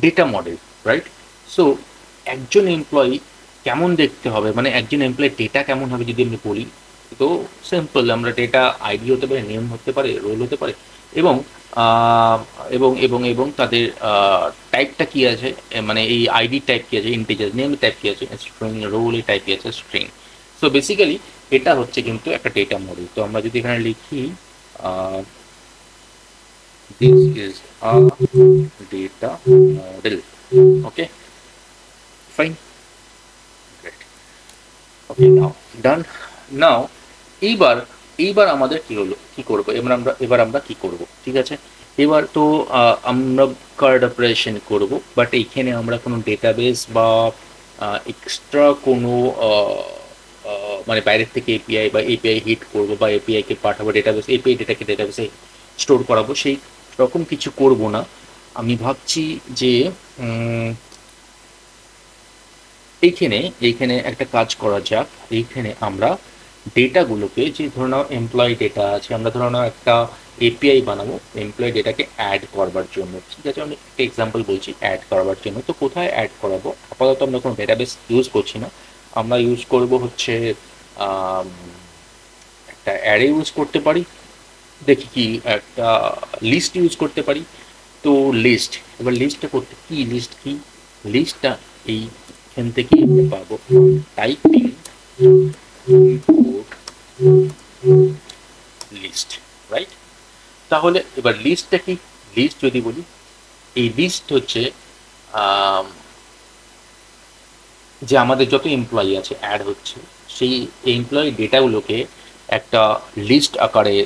ডেটা মডেল, রাইট? সো একজন এমপ্লয়ি কেমন দেখতে হবে, মানে একজন এমপ্লয়ির ডেটা কেমন হবে যদি আমি বলি, তো সিম্পল, আমরা ডেটা আইডি হতে পারে, নেম হতে পারে, রোল হতে পারে, এবং আহ, এবং তাদের টাইপটা কি আছে, মানে এই আইডি টাইপ কি আছে ইন্টিজার, নেম টাইপ কি আছে স্ট্রিং, রোল টাইপ কি আছে স্ট্রিং। সো বেসিক্যালি এটা হচ্ছে কিন্তু একটা ডেটা মডেল। তো আমরা যদি এখানে লিখি this is a data model, okay, fine, great, okay, now done। now এইবার এইবার আমাদের কি হলো, কি করব, এবার আমরা কি করব, ঠিক আছে? এবার তো আমরা কার্ড অপারেশন করব, বাট এইখানে আমরা কোনো ডেটাবেস বা এক্সট্রা কোনো মানে বাইরের থেকে এপিআই বা এপিআই হিট করব বা এপিআই কে পাঠাবো ডেটাবেস, এপিআই ডেটাকে ডেটাবেসে স্টোর করাবো, সেই রকম কিছু করব না। আমি ভাবছি যে এইখানে এইখানে একটা কাজ করা যাক। এইখানে আমরা ডেটাগুলোকে, যে ধরে নাও এমপ্লয়ি ডেটা আছে, আমরা ধরে নাও একটা এপিআই বানাবো এমপ্লয়ি ডেটাকে অ্যাড করবার জন্য। ঠিক আছে, আমি একটা এক্সাম্পল বলছি অ্যাড করবার জন্য। তো কোথায় অ্যাড করাবো, আপাতত আমরা কোনো ডেটাবেস ইউজ করছি না, আমরা ইউজ করব হচ্ছে আম, একটা অ্যারে ইউজ করতে পারি, দেখি কি একটা লিস্ট ইউজ করতে পারি, তো লিস্ট, এবার লিস্টটা করতে কি, লিস্ট কি, লিস্টটা এইখান থেকে আমরা পাবো টাইপিং ইম্পোর্ট লিস্ট, রাইট? তাহলে এবার লিস্টটা কি, লিস্ট যদি বলি, এই লিস্ট হচ্ছে আম, যে আমাদের যত এমপ্লয়ি আছে অ্যাড হচ্ছে, সেই এমপ্লয়ি ডেটাগুলোকে একটা লিস্ট আকারে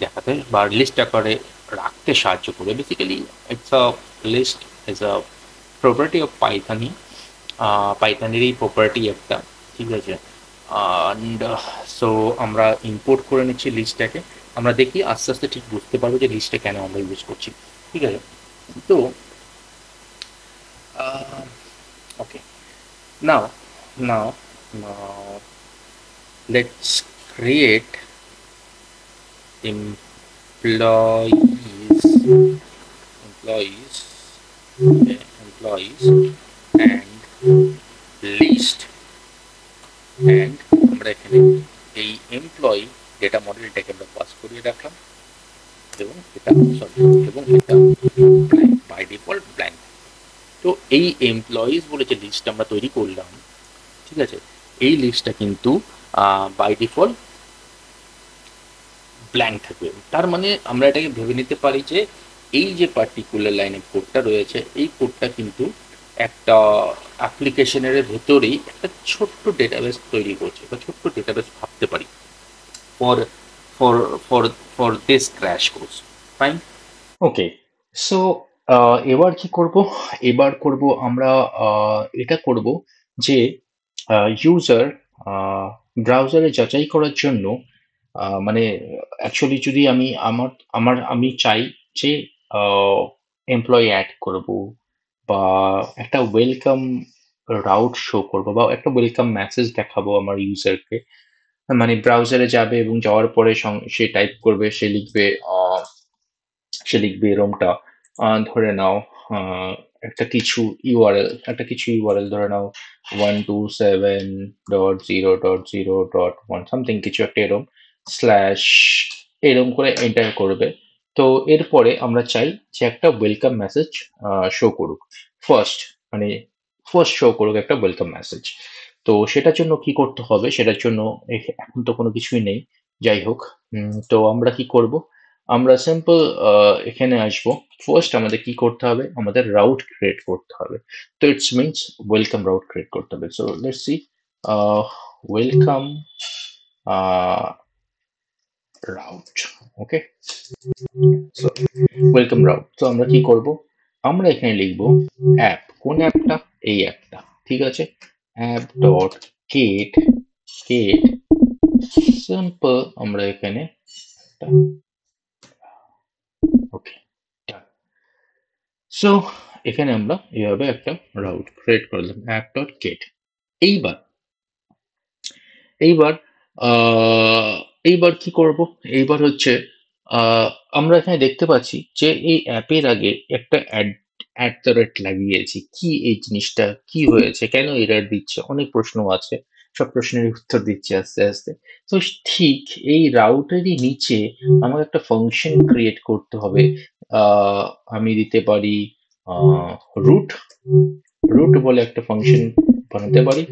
দেখাতে বা লিস্ট আকারে রাখতে সাহায্য করবে। Basically it's a list is a property of পাইথনই, পাইথনেরই প্রপার্টি একটা, ঠিক আছে। অ্যান্ড সো আমরা ইম্পোর্ট করে নিচ্ছি লিস্টটাকে। আমরা দেখি আস্তে আস্তে ঠিক বুঝতে পারবো যে লিস্টটা কেন আমরা ইউজ করছি, ঠিক আছে। তো ওকে, নাও নাও নাও let's create employees, employees, okay, employees and list, and আমরা এখানে এই এমপ্লয়ি ডেটা মডেলটাকে আমরা পাস করিয়ে রাখলাম এবং এটা সরি এবং এটা ব্ল্যাঙ্ক, বাই ডিফল্ট ব্ল্যাঙ্ক। তো এই এমপ্লয়িজ বলে যে লিস্ট আমরা তৈরি করলাম, ঠিক আছে, এই লিস্টটা কিন্তু বাই ডিফল্ট ব্ল্যাঙ্ক থাকবে। তার মানে আমরা এটাকে ভেবে নিতে পারি যে এই যে পার্টিকুলার লাইনে কোডটা রয়েছে, এই কোডটা কিন্তু একটা অ্যাপ্লিকেশনের ভেতরেই একটা ছোট্ট ডেটাবেস তৈরি করছে বা ছোট্ট ডেটাবেস ভাবতে পারি for for for for this crash course, fine. Okay, so এবার কি করব? এবার করব আমরা এটা করব যে ইউজার ব্রাউজারে যাচাই করার জন্য মানে অ্যাকচুয়ালি যদি আমি আমি চাই যে এমপ্লয়ি অ্যাড করব বা একটা ওয়েলকাম রাউট শো করব বা একটা ওয়েলকাম মেসেজ দেখাবো আমার ইউজারকে, মানে ব্রাউজারে যাবে এবং যাওয়ার পরে সে টাইপ করবে, সে লিখবে এরমটা ধরে নাও আহ, একটা কিছু ইউআরএল ধরে নাও 127.0.0.1 সামথিং কিছু একটা এরম স্ল্যাশ এরম করে এন্টার করবে। তো এরপরে আমরা চাই যে একটা ওয়েলকাম মেসেজ শো করুক ফার্স্ট, মানে ফার্স্ট শো করুক একটা ওয়েলকাম মেসেজ। তো সেটার জন্য কি করতে হবে, সেটার জন্য এখন তো কোনো কিছুই নেই, যাই হোক। তো আমরা কি করব, আমরা সিম্পল এখানে আসবো। ফার্স্ট আমাদের কি করতে হবে, আমাদের রাউট ক্রিয়েট করতে হবে। তো it's means welcome route create করতে হবে। So let's see welcome route. Okay, so welcome route. তো আমরা কি করব, আমরা এখানে লিখব অ্যাপ, কোন অ্যাপটা, এই অ্যাপটা, ঠিক আছে। App dot get get simple, আমরা এখানে ওকে, সো এখানে আমরা এইভাবে একটা রাউট ক্রিয়েট করলাম অ্যাপ ডট গেট। এইবার এইবার আহ, এইবার কি করব, এইবার হচ্ছে আহ, আমরা এখানে দেখতে পাচ্ছি যে এই অ্যাপের আগে একটা অ্যাট দ্য রেট লাগিয়েছি। কি এই জিনিসটা কি হয়েছে, কেন এরর দিচ্ছে, অনেক প্রশ্ন আছে, সব প্রশ্নের উত্তর দিচ্ছি আস্তে আস্তে। তো ঠিক এই রাউটেরই নিচে আমাকে একটা ফাংশন ক্রিয়েট করতে হবে। আহ, আমি দিতে পারি রুট, রুট বলে একটা ফাংশন বানাতে পারি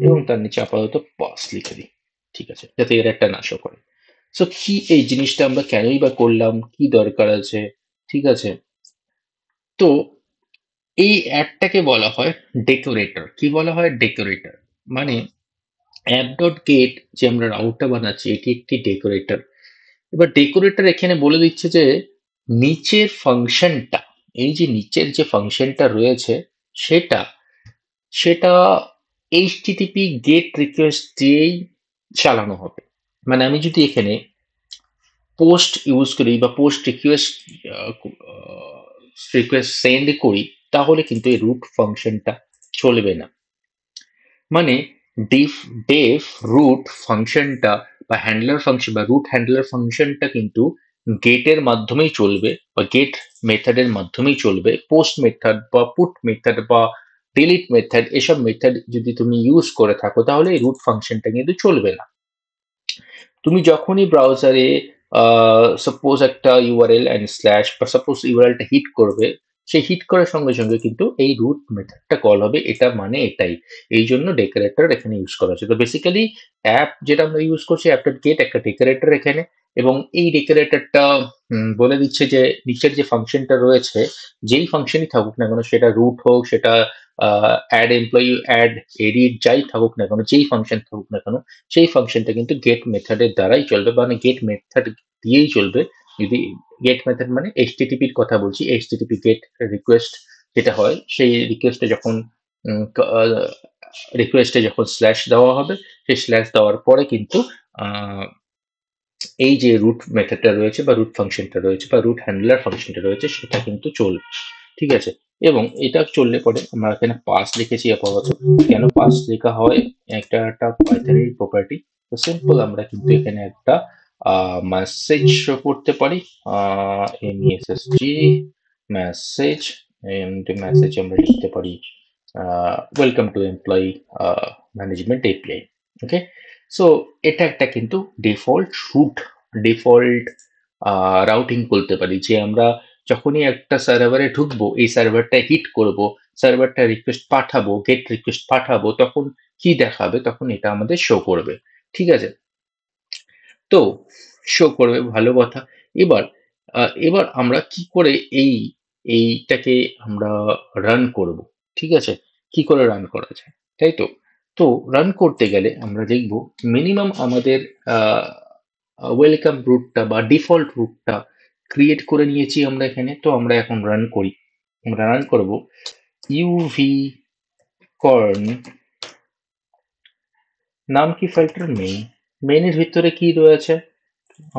এবং তার নিচে আপাতত পাস লিখে দিই, ঠিক আছে, যাতে এর একটা নাশও করে। সো কি এই জিনিসটা আমরা কেনই বা করলাম, কি দরকার আছে, ঠিক আছে। তো এই অ্যাডটাকে বলা হয় ডেকোরেটর। কি বলা হয়, ডেকোরেটর। মানে অ্যাপ ডট গেট যে আমরা রাউটটা বানাচ্ছি এটি একটি ডেকোরেটর। এবার ডেকোরেটর এখানে বলে দিচ্ছে যে নিচের ফাংশনটা, এই যে নিচের যে ফাংশনটা রয়েছে সেটা সেটা এইচটিটিপি গেট রিকোয়েস্ট দিয়েই চালানো হবে। মানে আমি যদি এখানে পোস্ট ইউজ করি বা পোস্ট রিকোয়েস্ট রিকোয়েস্ট সেন্ড করি, তাহলে কিন্তু এই রুট ফাংশনটা চলবে না। মানে ডিফ ডেফ রুট ফাংশনটা বা হ্যান্ডলার ফাংশন বা রুট হ্যান্ডলার ফাংশনটা কিন্তু গেটের মাধ্যমেই চলবে বা গেট মেথডের মাধ্যমেই চলবে। পোস্ট মেথড বা পুট মেথড বা ডিলিট মেথড, এসব মেথড যদি তুমি ইউজ করে থাকো তাহলে এই রুট ফাংশনটা কিন্তু চলবে না। তুমি যখনই ব্রাউজারে সাপোজ একটা ইউআরএল এন্ড স্ল্যাশ বা সাপোজ ইউআরএলটা হিট করবে, সেই হিট করার সঙ্গে সঙ্গে কিন্তু এই রুট মেথডটা কল হবে, এটা মানে এটাই। এই জন্য ডেকোরেটর এখানে ইউজ করা হচ্ছে। তো বেসিক্যালি অ্যাপ যেটা আমরা ইউজ করছি, অ্যাপটা গেট একটা ডেকোরেটর এখানে, এবং এই ডেকোরেটরটা বলে দিচ্ছে যে নিচের যে ফাংশনটা রয়েছে, যেই ফাংশনই থাকুক না কেন, সেটা রুট হোক, সেটা অ্যাড এমপ্লয়ি, অ্যাড এডিট, যাই থাকুক না কেন, যেই ফাংশন থাকুক না কেন, সেই ফাংশনটা কিন্তু গেট মেথডের দ্বারাই চলবে, মানে গেট মেথড দিয়েই চলবে। যদি গেট মেথড মানে এইচটিটিপির কথা বলছি, এইচটিটিপি গেট রিকোয়েস্ট যেটা হয়, সেই রিকোয়েস্টে যখন রিকোয়েস্টে যখন স্ল্যাশ দেওয়া হবে, সেই স্ল্যাশ দেওয়ার পরে কিন্তু আহ, এই যে রুট মেথডটা রয়েছে বা রুট ফাংশনটা রয়েছে বা রুট হ্যান্ডলার ফাংশনটা রয়েছে, সেটা কিন্তু চলবে। ঠিক আছে, এবং এটা চললে পরে আমরা এখানে পাস লিখেছি আপাতত। কেন পাস লেখা হয়, একটা পাইথনের প্রপার্টি। তো সিম্পল আমরা কিন্তু এখানে একটা মেসেজ শো করতে পারি, মেসেজি মেসেজ, এন্ড মেসেজ আমরা লিখতে পারি welcome to employee management API. Okay, so এটা একটা কিন্তু ডিফল্ট রাউটিং বলতে পারি, যে আমরা যখনই একটা সার্ভারে ঢুকবো, এই সার্ভারটা হিট করব, সার্ভারটা রিকোয়েস্ট পাঠাবো, গেট রিকোয়েস্ট পাঠাবো, তখন কি দেখাবে, তখন এটা আমাদের শো করবে। ঠিক আছে, তো শো করবে, ভালো কথা। এবার এবার আমরা কি করে এইটাকে আমরা রান করব, ঠিক আছে, কি করে রান করা যায়, তাই তো। তো রান করতে গেলে আমরা দেখব মিনিমাম আমাদের ওয়েলকাম রুটটা বা ডিফল্ট রুটটা ক্রিয়েট করে নিয়েছি আমরা এখানে। তো আমরা এখন রান করি, আমরা রান করব ইউভি কর্ন, নাম কি ফাইলটার, মেইনের ভিতরে কি রয়েছে,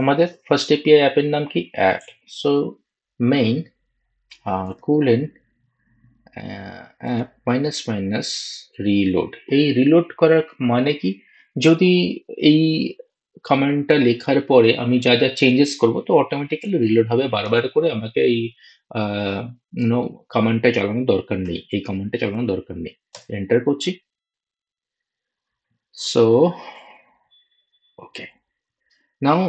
আমাদের ফার্স্ট এপিআই অ্যাপের নাম কি, app. So main colon app minus minus reload. এই রিলোড করার মানে কি, যদি এই কমান্ডটা লেখার পরে আমি যা যা চেঞ্জেস করব, তো অটোমেটিক্যালি রিলোড হবে। বারবার করে আমাকে এই নো কমান্ডটা চালানোর দরকার নেই, এই কমান্ডটা চালানোর দরকার নেই। এন্টার করছি। সো ওকে, নাও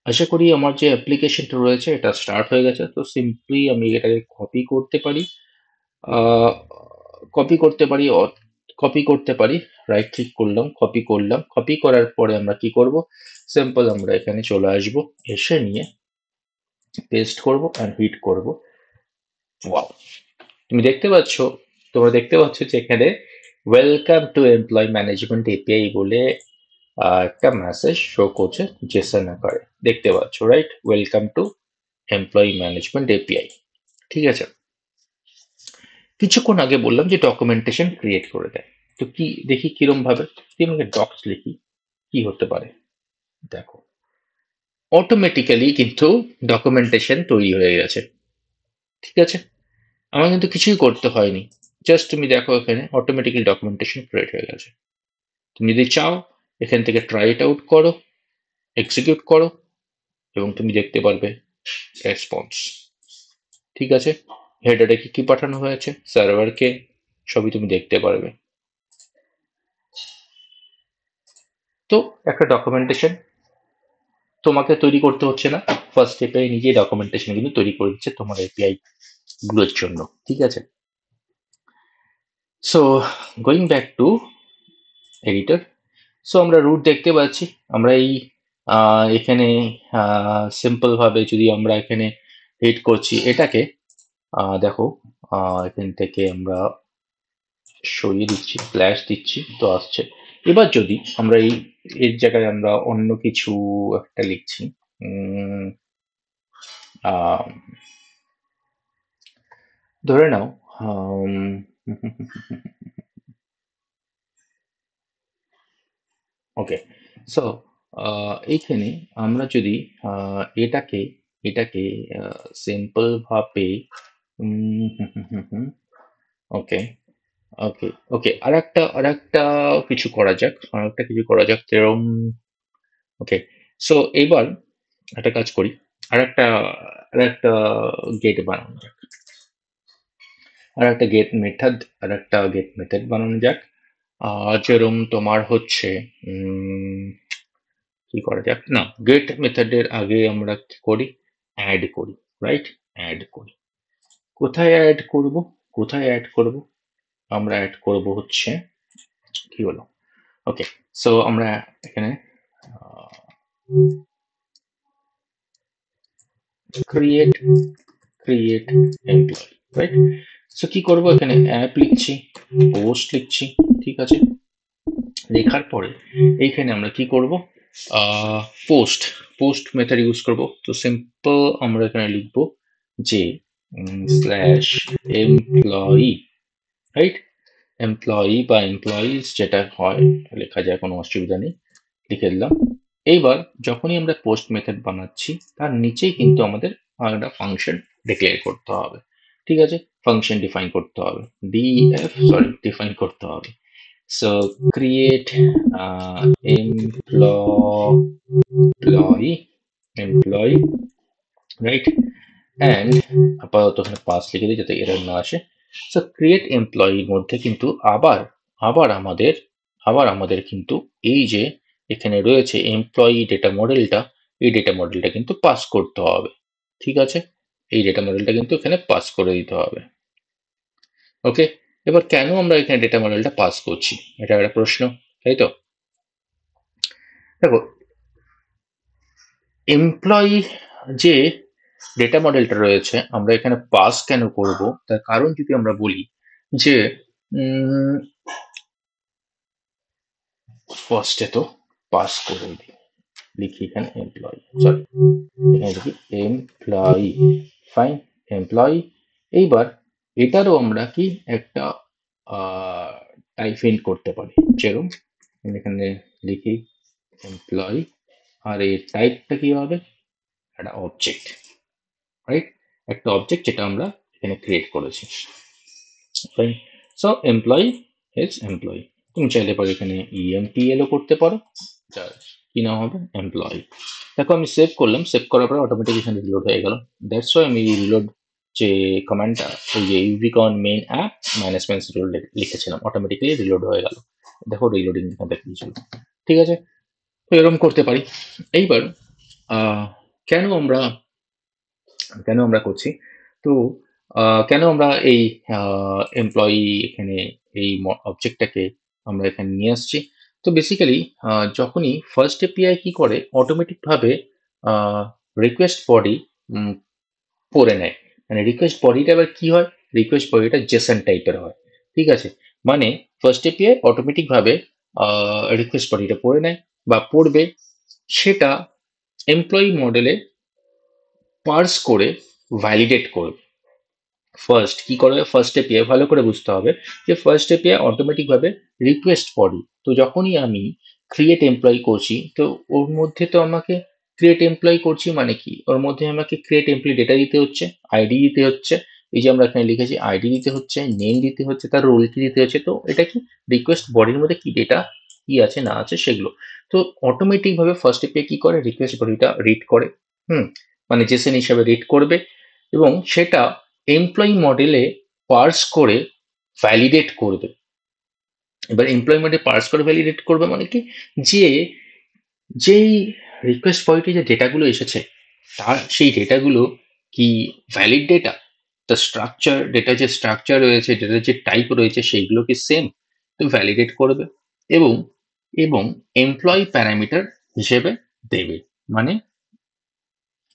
আশা করি আমার যে অ্যাপ্লিকেশনটা রয়েছে এটা স্টার্ট হয়ে গেছে। তো সিম্পলি আমি এটাকে কপি করতে পারি, কপি করতে পারি, কপি করতে পারি, রাইট ক্লিক করলাম, কপি করলাম। কপি করার পরে আমরা কি করব, সিম্পল আমরা এখানে চলে আসব, এসে নিয়ে পেস্ট করব অ্যান্ড হিট করব। ওয়াও, তুমি দেখতে পাচ্ছ, তোমরা দেখতে পাচ্ছ যে এখানে welcome to employee management API বলে একটা মেসেজ শো করছে জেসন আকারে, দেখতে পাচ্ছ, right, welcome to employee management API. ঠিক আছে, কিছুক্ষণ আগে বললাম যে ডকুমেন্টেশন ক্রিয়েট করে দেয়। তো কি দেখি কিরম ভাবে, যদি আমাকে ডক্স লিখি কি হতে পারে, দেখো অটোমেটিক্যালি কিন্তু ডকুমেন্টেশন তৈরি হয়ে গেছে। ঠিক আছে, আমার কিন্তু কিছুই করতে হয়নি, জাস্ট তুমি দেখো এখানে অটোমেটিক্যালি ডকুমেন্টেশন ক্রিয়েট হয়ে গেছে। তুমি যদি চাও এখান থেকে ট্রাই ইট আউট করো, এক্সিকিউট করো, এবং তুমি দেখতে পারবে রেসপন্স। ঠিক আছে, হেডারে কি কি পাঠানো হয়েছে, সার্ভারকে, সবই তুমি দেখতে পারবে। তো একটা ডকুমেন্টেশন তোমাকে তৈরি করতে হচ্ছে না, ফার্স্ট এপিআই নিজেই ডকুমেন্টেশন কিন্তু তৈরি করে দিচ্ছে তোমার এপিআই গুলোর জন্য। ঠিক আছে, so going back to editor. So আমরা রুট দেখতে পাচ্ছি, আমরা এই এখানে সিম্পল ভাবে যদি আমরা এখানে হিট করছি এটাকে, দেখো এখান থেকে আমরা সরিয়ে দিচ্ছি, ফ্ল্যাশ দিচ্ছি, তো আসছে। এবার যদি আমরা এর জায়গায় আমরা অন্য কিছু একটা লিখছি, আহ, ধরে নাও ওকে, সো এইখানে আমরা যদি এটাকে এটাকে সিম্পল ভাবে ওকে ওকে ওকে, আর একটা কিছু করা যাক, যেরকম ওকে। সো এইবার একটা কাজ করি, আর একটা গেট বানানো যাক, আর একটা গেট মেথড বানানো যাক। যেরকম তোমার হচ্ছে কি করা যাক না, গেট মেথডের আগে আমরা কি করি, অ্যাড করি, রাইট, অ্যাড করি, কোথায় অ্যাড করব? আমরা অ্যাড করব হচ্ছে কি হলো, ওকে। সো আমরা এখানে ক্রিয়েট এমপ্লয়, রাইট? সো কি করব, এখানে অ্যাপ লিখছি, পোস্ট লিখছি, ঠিক আছে। লেখার পরে এইখানে আমরা কি করব, পোস্ট মেথড ইউজ করব। তো সিম্পল আমরা এখানে লিখব যে স্ল্যাশ এমপ্লয়ি, রাইট? এমপ্লয়ি বা এমপ্লয়িজ যেটা হয় লেখা যায়, কোনো অসুবিধা নেই, লিখে দিলাম। এইবার যখনই আমরা পোস্ট মেথড বানাচ্ছি তার নিচেই কিন্তু আমাদের একটা ফাংশন ডিক্লেয়ার করতে হবে, ঠিক আছে। ফাংশন ডিফাইন করতে হবে, ডিফাইন করতে হবে। So create employee, right? And আপাতত এখানে পাস লিখে দিই যাতে এরর না আসে। সো ক্রিয়েট এমপ্লয়ির মধ্যে কিন্তু আবার আমাদের কিন্তু এই যে এখানে রয়েছে এমপ্লয়ি ডেটা মডেলটা, এই ডেটা মডেলটা কিন্তু পাস করতে হবে, ঠিক আছে। এই ডেটা মডেলটা কিন্তু এখানে পাস করে দিতে হবে, ওকে। এবার কেন আমরা এখানে ডেটা মডেলটা পাস করছি, এটা একটা প্রশ্ন, তাই তো? দেখো, এমপ্লয়ি যে ডেটা মডেলটা রয়েছে আমরা এখানে পাস কেন করব, তার কারণ যদি আমরা বলি যে ফার্স্টে তো পাস করে দিই, লিখি এখানে এমপ্লয়ি, সরি এখানে লিখি এমপ্লয়ি, ফাইন, এমপ্লয়ি। এইবার এটারও আমরা কি একটা টাইপ ইন করতে পারি, যেরকম এখানে লিখি এমপ্লয়ি, আর এই টাইপটা কি হবে, একটা অবজেক্ট, রাইট? একটা অবজেক্ট যেটা আমরা এখানে ক্রিয়েট করেছি, fine. So employee is employee. তুমি চাইলে পরে এখানে ইএমপিএল ও করতে পারো, যার কি নাম হবে এমপ্লয়ি। দেখো আমি সেভ করলাম, সেভ করার পরে অটোমেটিক এখানে রিলোড হয়ে গেল। দ্যাটস ওয়াই আমি রিলোড যে কমান্ডটা ওই যে ইউবিকন মেইন অ্যাপ ম্যানেজমেন্ট লিখেছিলাম, অটোমেটিক্যালি রিলোড হয়ে গেল। দেখো রিলোডিং এখানে দেখিয়েছিল, ঠিক আছে। তো এরকম করতে পারি। এইবার কেন আমরা করছি, তো কেন আমরা এই এমপ্লয়ি এখানে এই অবজেক্টটাকে আমরা এখানে নিয়ে আসছি। তো বেসিক্যালি যখনই ফার্স্ট এপিআই কি করে, অটোমেটিক ভাবে রিকোয়েস্ট বডি পড়ে নেয়। মানে রিকোয়েস্ট বডিটা আবার কি হয়, রিকোয়েস্ট বডিটা জেসন টাইপের হয়, ঠিক আছে। মানে ফার্স্ট এপিআই অটোমেটিক ভাবে রিকোয়েস্ট বডিটা পড়ে নেয় বা পড়বে, সেটা এমপ্লয়ি মডেলে পার্স করে ভ্যালিডেট করবে। ফার্স্ট কি করে, ফার্স্ট এপিআই ভালো করে বুঝতে হবে যে ফার্স্ট এপিআই অটোমেটিক ভাবে রিকোয়েস্ট বডি। তো যখনই আমি ক্রিয়েট এমপ্লয়ি করছি, তো ওর মধ্যে তো আমাকে ক্রিয়েট এমপ্লয়ি করছি মানে কি, ওর মধ্যে আমাকে ক্রিয়েট এমপ্লয়ি ডেটা দিতে হচ্ছে, আইডি দিতে হচ্ছে, এই যে আমরা এখানে লিখেছি আইডি দিতে হচ্ছে, নেম দিতে হচ্ছে, তার রোল কি দিতে হচ্ছে। তো এটা কি রিকোয়েস্ট বডির মধ্যে কি ডেটা কি আছে না আছে সেগুলো। তো অটোমেটিক ভাবে ফার্স্ট এপিআই কি করে, রিকোয়েস্ট বডিটা রিড করে, মানে জেসন হিসাবে রিড করবে, এবং সেটা এমপ্লয়ি মডেলে পার্স করে ভ্যালিডেট করবে। এবার এমপ্লয়ি মডেল পার্স করে ভ্যালিডেট করবে মানে কি, যে যেই রিকোয়েস্ট বডিতে যে ডেটাগুলো এসেছে তার সেই ডেটাগুলো কি valid data, the structure data যে স্ট্রাকচার রয়েছে, ডেটার যে টাইপ রয়েছে সেইগুলো কি সেম, তো ভ্যালিডেট করবে এবং এবং এমপ্লয়ি প্যারামিটার হিসেবে দেবে, মানে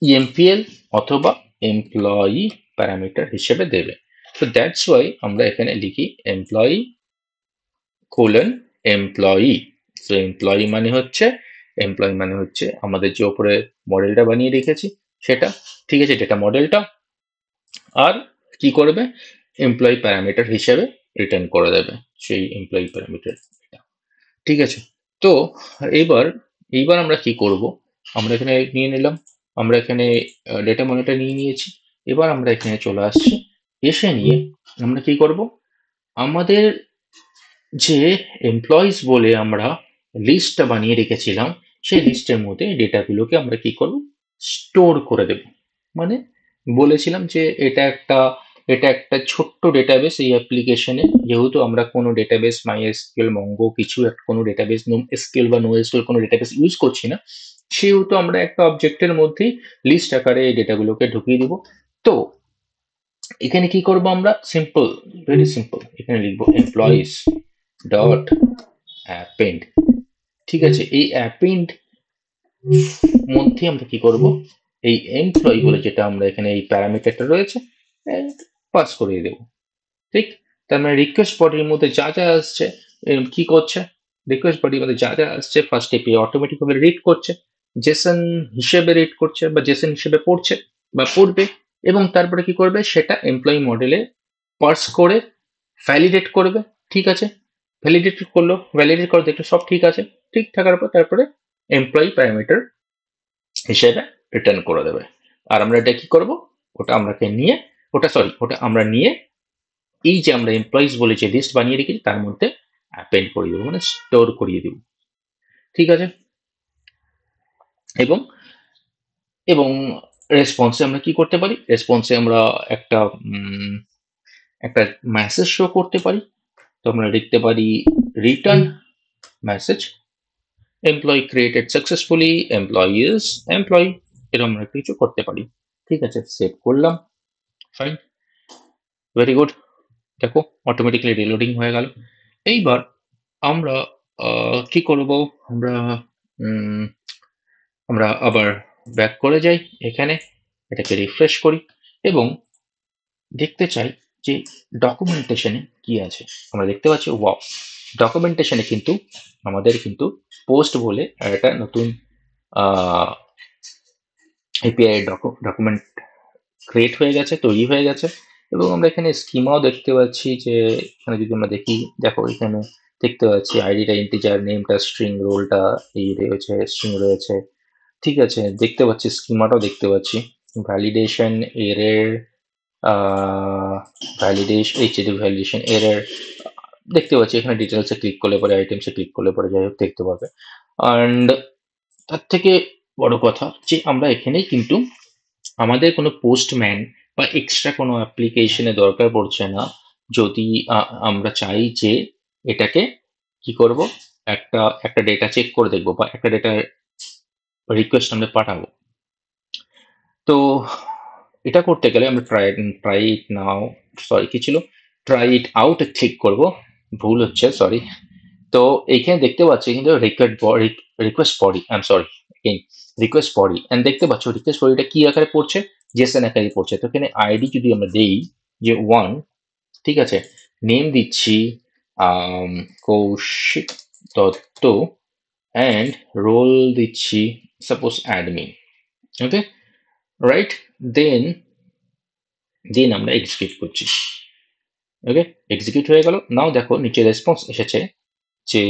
ইএমপিএল অথবা এমপ্লয়ি প্যারামিটার হিসেবে দেবে। তো দ্যাটস ওয়াই আমরা এখানে লিখি employee colon employee. So employee মানে হচ্ছে আমাদের যে উপরে মডেলটা বানিয়ে রেখেছি সেটা, ঠিক আছে, ডেটা মডেলটা। আর কি করবে, এমপ্লয়ি প্যারামিটার হিসেবে রিটার্ন করে দেবে সেই এমপ্লয়ি প্যারামিটার, ঠিক আছে। তো এইবার আমরা কি করব, আমরা এখানে নিয়ে নিলাম, আমরা এখানে ডেটা মনিটর নিয়ে নিয়েছি। এবার আমরা এখানে চলে আসছি, এসে নিয়ে আমরা কি করব, আমাদের যে এমপ্লয়িজ বলে আমরা লিস্টটা বানিয়ে রেখেছিলাম সেই লিস্টের মধ্যে ডেটাগুলোকে আমরা কি করব, স্টোর করে দেব। মানে বলেছিলাম যে এটা একটা ছোট্ট ডেটাবেস, এই অ্যাপ্লিকেশনে যেহেতু আমরা কোনো ডেটাবেস মাইএসকিউএল মঙ্গো কিছু একটা কোনো ডেটাবেস এসকিউএল বা নো এসকিউএল কোনো ডেটাবেস ইউজ করছি না, সেহেতু আমরা একটা অবজেক্টের মধ্যেই লিস্ট আকারে এই ডেটাগুলোকে ঢুকিয়ে দিব। তো এখানে কি করব আমরা, সিম্পল, ভেরি সিম্পল, এখানে লিখবো এমপ্লয়িজ ডট অ্যাপেন্ড। ঠিক আছে, এই অ্যাপেন্ড মধ্যে আমরা কি করব, এই এমপ্লয়ি বলে যেটা আমরা এখানে এই প্যারামিটারটা রয়েছে পাস করিয়ে দেব। ঠিক, তার মানে রিকোয়েস্ট বডির মধ্যে যা যা আসছে, কি করছে, রিকোয়েস্ট বডির মধ্যে যা যা আসছে ফার্স্ট এপিআই অটোমেটিক ভাবে রিড করছে, জেসন হিসেবে রিড করছে বা জেসন হিসেবে পড়ছে বা পড়বে, এবং তারপরে কি করবে, সেটা এমপ্লয়ি মডেলে পার্স করে ভ্যালিডেট করবে। ঠিক আছে, ভ্যালিডেট করে দেখলো সব ঠিক আছে, ঠিক থাকার পর তারপরে এমপ্লয়ি প্যারামিটার হিসেবে রিটার্ন করে দেবে। আর আমরা এটা কি করব, ওটা আমরা নিয়ে এই যে আমরা এমপ্লয়িজ বলে যে লিস্ট বানিয়ে রেখেছি তার মধ্যে অ্যাপেন্ড করে দেবো, মানে স্টোর করিয়ে দেবো। ঠিক আছে, এবং এবং রেসপন্সে আমরা কি করতে পারি, রেসপন্সে আমরা একটা একটা মেসেজ শো করতে পারি। তো আমরা লিখতে পারি return message employee created successfully, employee, এরকম আমরা কিছু করতে পারি। ঠিক আছে, সেভ করলাম, ফাইন, ভেরি গুড। দেখো অটোমেটিক্যালি রিলোডিং হয়ে গেল। এইবার আমরা কি করব, আমরা আমরা আবার ব্যাক করে যাই, এখানে এটাকে রিফ্রেশ করি এবং দেখতে চাই যে ডকুমেন্টেশনে কি আছে। আমরা দেখতে পাচ্ছি ওয়াও, ডকুমেন্টেশনে কিন্তু আমাদের কিন্তু পোস্ট বলে একটা নতুন এপিআই ডকুমেন্ট ক্রিয়েট হয়ে গেছে, তৈরি হয়ে গেছে। এবং আমরা এখানে স্কিমাও দেখতে পাচ্ছি, যে এখানে যদি আমরা দেখি, দেখো এখানে দেখতে পাচ্ছি আইডিটা ইন্টিজার, নেমটা স্ট্রিং, রোলটা এই রয়েছে, স্ট্রিং রয়েছে। ঠিক আছে, দেখতে পাচ্ছি স্কিমাটাও দেখতে পাচ্ছি, ভ্যালিডেশন এরর, ভ্যালিডেশন এরর দেখতে পাচ্ছি। এখানে ডিটেলসে ক্লিক করলে পরে, আইটেমসে ক্লিক করলে পরে যাই হোক দেখতে পাবে। অ্যান্ড তার থেকে বড় কথা যে আমরা এখানেই কিন্তু আমাদের কোনো পোস্টম্যান বা এক্সট্রা কোনো অ্যাপ্লিকেশনে দরকার পড়ছে না। যদি আমরা চাই যে এটাকে কি করব, একটা একটা ডেটা চেক করে দেখবো বা একটা ডেটা রিকোয়েস্ট আমরা পাঠাবো। তো এটা করতে গেলে আমরা ট্রাই ইট নাও, সরি কি ছিল, ট্রাই ইট আউট ক্লিক করব, ভুল হচ্ছে, সরি। তো এইখানে দেখতে পাচ্ছি কিন্তু request body, I am sorry, request body, and দেখতে পাচ্ছ রিকোয়েস্ট বডিটা কি আকারে পড়ছে, জেসন আকারে পড়ছে। তো এখানে আইডি যদি আমরা দেই যে 1, ঠিক আছে, নেম দিচ্ছি কৌশিক দত্ত, অ্যান্ড রোল দিচ্ছি সাপোজ অ্যাডমিন। ওকে, রাইট, দেন দেন আমরা এক্সিকিউট করছি। ওকে, এক্সিকিউট হয়ে গেল। নাও দেখো নিচে রেসপন্স এসেছে যে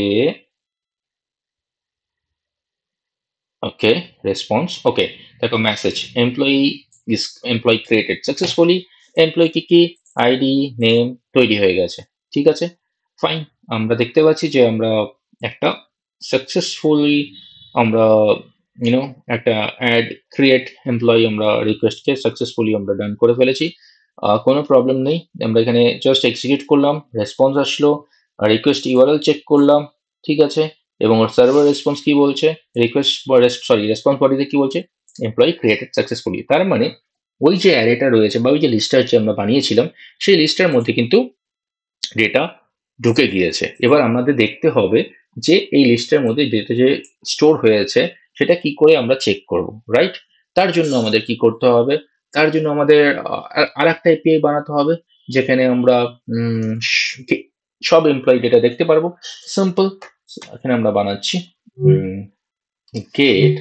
ওকে, রেসপন্স ওকে, দেখো message employee created successfully, employee কি আইডি নেম তৈরি হয়ে গেছে। ঠিক আছে, ফাইন, আমরা দেখতে পাচ্ছি যে আমরা একটা সাকসেসফুলি আমরা একটা অ্যাড ক্রিয়েট এমপ্লয়ি আমরা রিকোয়েস্টকে সাকসেসফুলি আমরা ডান করে ফেলেছি। কোনো প্রবলেম নেই, আমরা এখানে জাস্ট এক্সিকিউট করলাম, রেসপন্স আসলো, রিকোয়েস্ট ইউআরএল চেক করলাম। ঠিক আছে, এবং সার্ভার রেসপন্স কি বলছে, রেসপন্স বডিতে কি বলছে, এমপ্লয়ি ক্রিয়েটেড সাকসেসফুলি। তার মানে ওই যে অ্যারেটা রয়েছে বা ওই যে লিস্টটা যে আমরা বানিয়েছিলাম, সেই লিস্টের মধ্যে কিন্তু ডেটা ঢুকে গিয়েছে। এবার আমাদের দেখতে হবে যে এই লিস্টের মধ্যে ডেটা যে স্টোর হয়েছে সেটা কি করে আমরা চেক করব, রাইট? তার জন্য আমাদের কি করতে হবে, তার জন্য আমাদের আর একটা এপিআই বানাতে হবে, যেখানে আমরা সব এমপ্লয়ি ডেটা দেখতে পারবো। সিম্পল, এখানে আমরা বানাচ্ছি গেট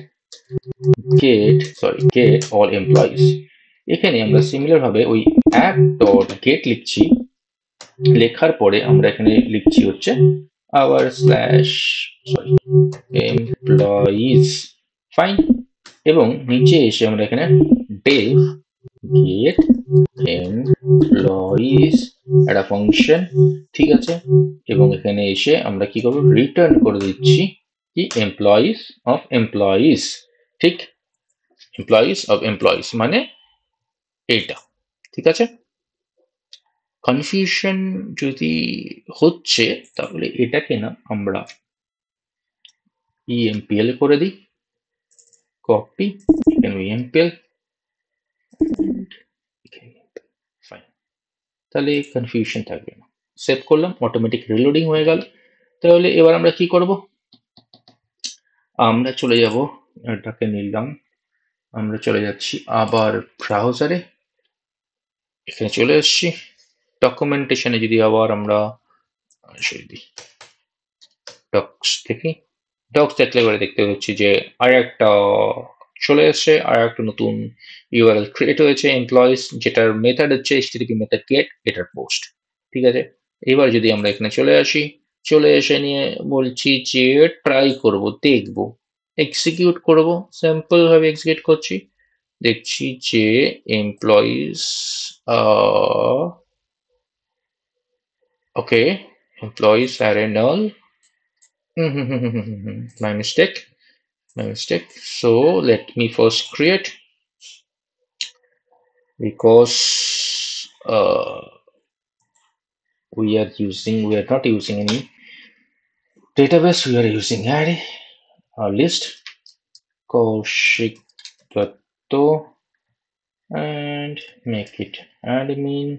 অল এমপ্লয়িজ। এখানে আমরা সিমিলার ভাবে ওই অ্যাপ ডট গেট লিখছি, লেখার পরে আমরা এখানে লিখছি হচ্ছে আওয়ার স্ল্যাশ এমপ্লয়িজ, ফাইন। এবং নিচে এসে আমরা এখানে ডেভ গেট এমপ্লয়িজ একটা ফাংশন, ঠিক আছে, এবং এখানে এসে আমরা কি করবো, রিটার্ন করে দিচ্ছি কি এমপ্লয়িজ অফ এমপ্লয়িজ। ঠিক, এমপ্লয়িজ অফ এমপ্লয়িজ মানে এইটা। ঠিক আছে, কনফিউশন যদি হচ্ছে তাহলে এটাকে না আমরা ইএমপিএল করে দিই, কপি, এখানে ইএমপিএল, ফাইন। তাহলে কনফিউশন থাকবে না। সেভ করলাম, অটোমেটিক রিলোডিং হয়ে গেল। তাহলে এবার আমরা কি করব, আমরা চলে যাব, এটাকে নিলাম, আমরা চলে যাচ্ছি আবার ব্রাউজারে, এখানে চলে এসেছি। ডকুমেন্টেশনে যদি আবার আমরা ডক্স দেখি, ডক্স দেখলে এবারে দেখতে পাচ্ছি যে আর একটা চলে এসছে, আর একটা নতুন ইউআরএল ক্রিয়েট হয়েছে এমপ্লয়িজ, যেটার মেথড হচ্ছে http মেথড গেট, এটার পোস্ট। ঠিক আছে, এবার যদি আমরা এখানে চলে আসি, চলে এসে নিয়ে বলছি যে ট্রাই করব, দেখব, এক্সিকিউট করব, সিম্পল ভাবে এক্সিকিউট করছি, দেখছি যে employees, okay, employees array null, my mistake, my mistake. So let me first create, because we are not using any database, we are using array, list, Kaushik Datto, and make it admin.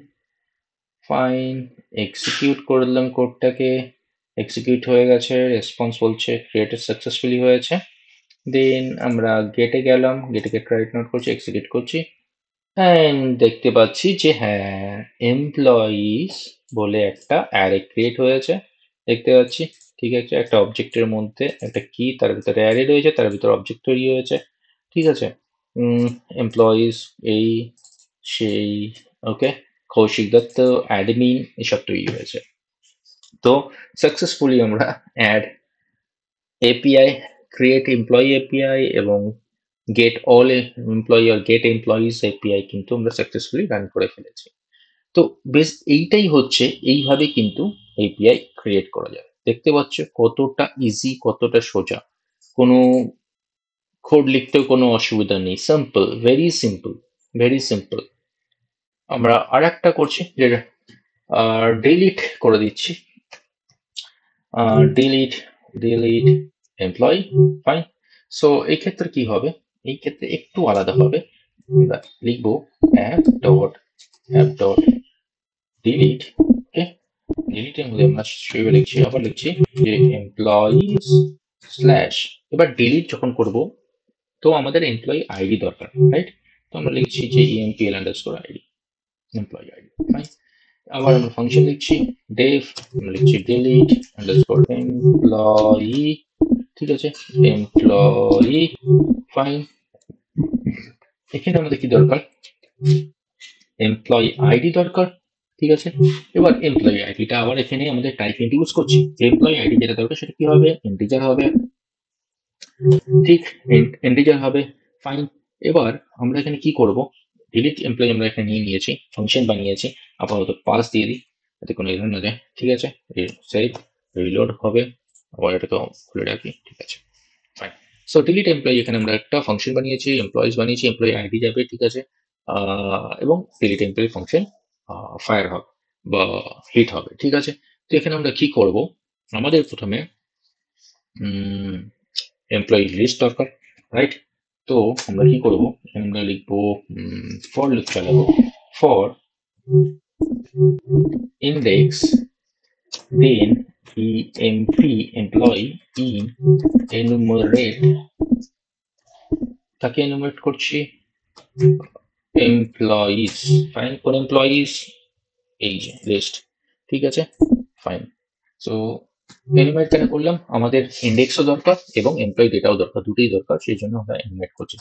Fine, execute করলাম কোডটাকে, execute হয়ে গেছে, response বলছে created successfully হয়েছে। দেন আমরা গেটে গেলাম, গেটে right note করছি, এক্সিকিউট করছি, অ্যান্ড দেখতে পাচ্ছি যে হ্যাঁ, এমপ্লয়িজ বলে একটা অ্যারে ক্রিয়েট হয়েছে, দেখতে পাচ্ছি। ঠিক আছে, একটা অবজেক্টের মধ্যে একটা কি, তার ভিতরে অ্যারে রয়েছে, তার ভিতরে অবজেক্ট তৈরি হয়েছে। ঠিক আছে, এমপ্লয়িজ এই সেই, ওকে, কৌশিক দত্ত অ্যাডমিন এসব তৈরি হয়েছে। তো সাকসেসফুলি আমরা add API, create employee API এবং গেট অল এমপ্লয়ি আর গেট এমপ্লয়িজ এপিআই কিন্তু আমরা সাকসেসফুলি রান করে ফেলেছি। তো বেশ এইটাই হচ্ছে, এইভাবে কিন্তু এপিআই ক্রিয়েট করা যায়। দেখতে পাচ্ছ কতটা ইজি, কতটা সোজা, কোনো কোড লিখতেও কোনো অসুবিধা নেই, simple, very simple, very simple. আমরা আর একটা করছি, যেটা ডিলিট করে দিচ্ছি, delete delete employee, fine. So এই ক্ষেত্রে কি হবে, এই ক্ষেত্রে একটু আলাদা হবে, আমরা লিখবো অ্যাপ ডট ডিলিট, ওকে, ডিলিটের মধ্যে আমরা সেভাবে লিখছি, আবার লিখছি যে এমপ্লয়িজ স্ল্যাশ, এবার ডিলিট যখন করব তো আমাদের এমপ্লয়ি আইডি দরকার, রাইট? তো আমরা লিখছি যে empl underscore ID, employee ID, fine. আবার আমরা ফাংশন লিখছি ডেফ, আমরা লিখছি ডিলিট আন্ডারস্কোর এমপ্লয়ি, ঠিক আছে, এমপ্লয়ি, ফাইন। এখানে আমাদের কি দরকার, এমপ্লয়ি আইডি দরকার, ঠিক আছে। এবার এমপ্লয়ি আইডিটা আবার এখানে আমাদের টাইপ ইউজ করছি, এমপ্লয়ি আইডি যেটা দরকার সেটা কি হবে, ইন্টিজার হবে, ঠিক, ইন্টিজার হবে, ফাইন। এবার আমরা এখানে কি করব, ডিলিট এমপ্লয়ি আমরা এখানে নিয়ে নিয়েছি, ফাংশন বানিয়েছি, আপাতত পাস দিয়ে দিই যাতে কোনো এরর না যায়, ঠিক আছে। সেভ, রিলোড হবে, আবার এটাকে খুলে রাখি, ঠিক আছে, ফাইন। সো ডিলিট এমপ্লয়ি, এখানে আমরা একটা ফাংশন বানিয়েছি, এমপ্লয়িজ বানিয়েছি, এমপ্লয়ি আইডি যাবে, ঠিক আছে, এবং ডিলিট এমপ্লয়ি ফাংশন ফায়ার হবে বা হিট হবে, ঠিক আছে। তো এখানে আমরা কি করব, আমাদের প্রথমে এমপ্লয়ি লিস্ট দরকার, রাইট? তো আমরা কি করব, এখানে আমরা লিখবো ফর লুপ চালাবো, for index then employee in enumerate, তাকে এনুমারেট করছি এমপ্লয়িজ, ফাইন, কোন এমপ্লয়িজ, এই যে লিস্ট, ঠিক আছে, ফাইন। সো এনিমেট কেন করলাম, আমাদের ইন্ডেক্সও দরকার এবং এমপ্লয়ি ডেটাও দরকার, দুটোই দরকার, সেই জন্য আমরা এনিমেট করছি।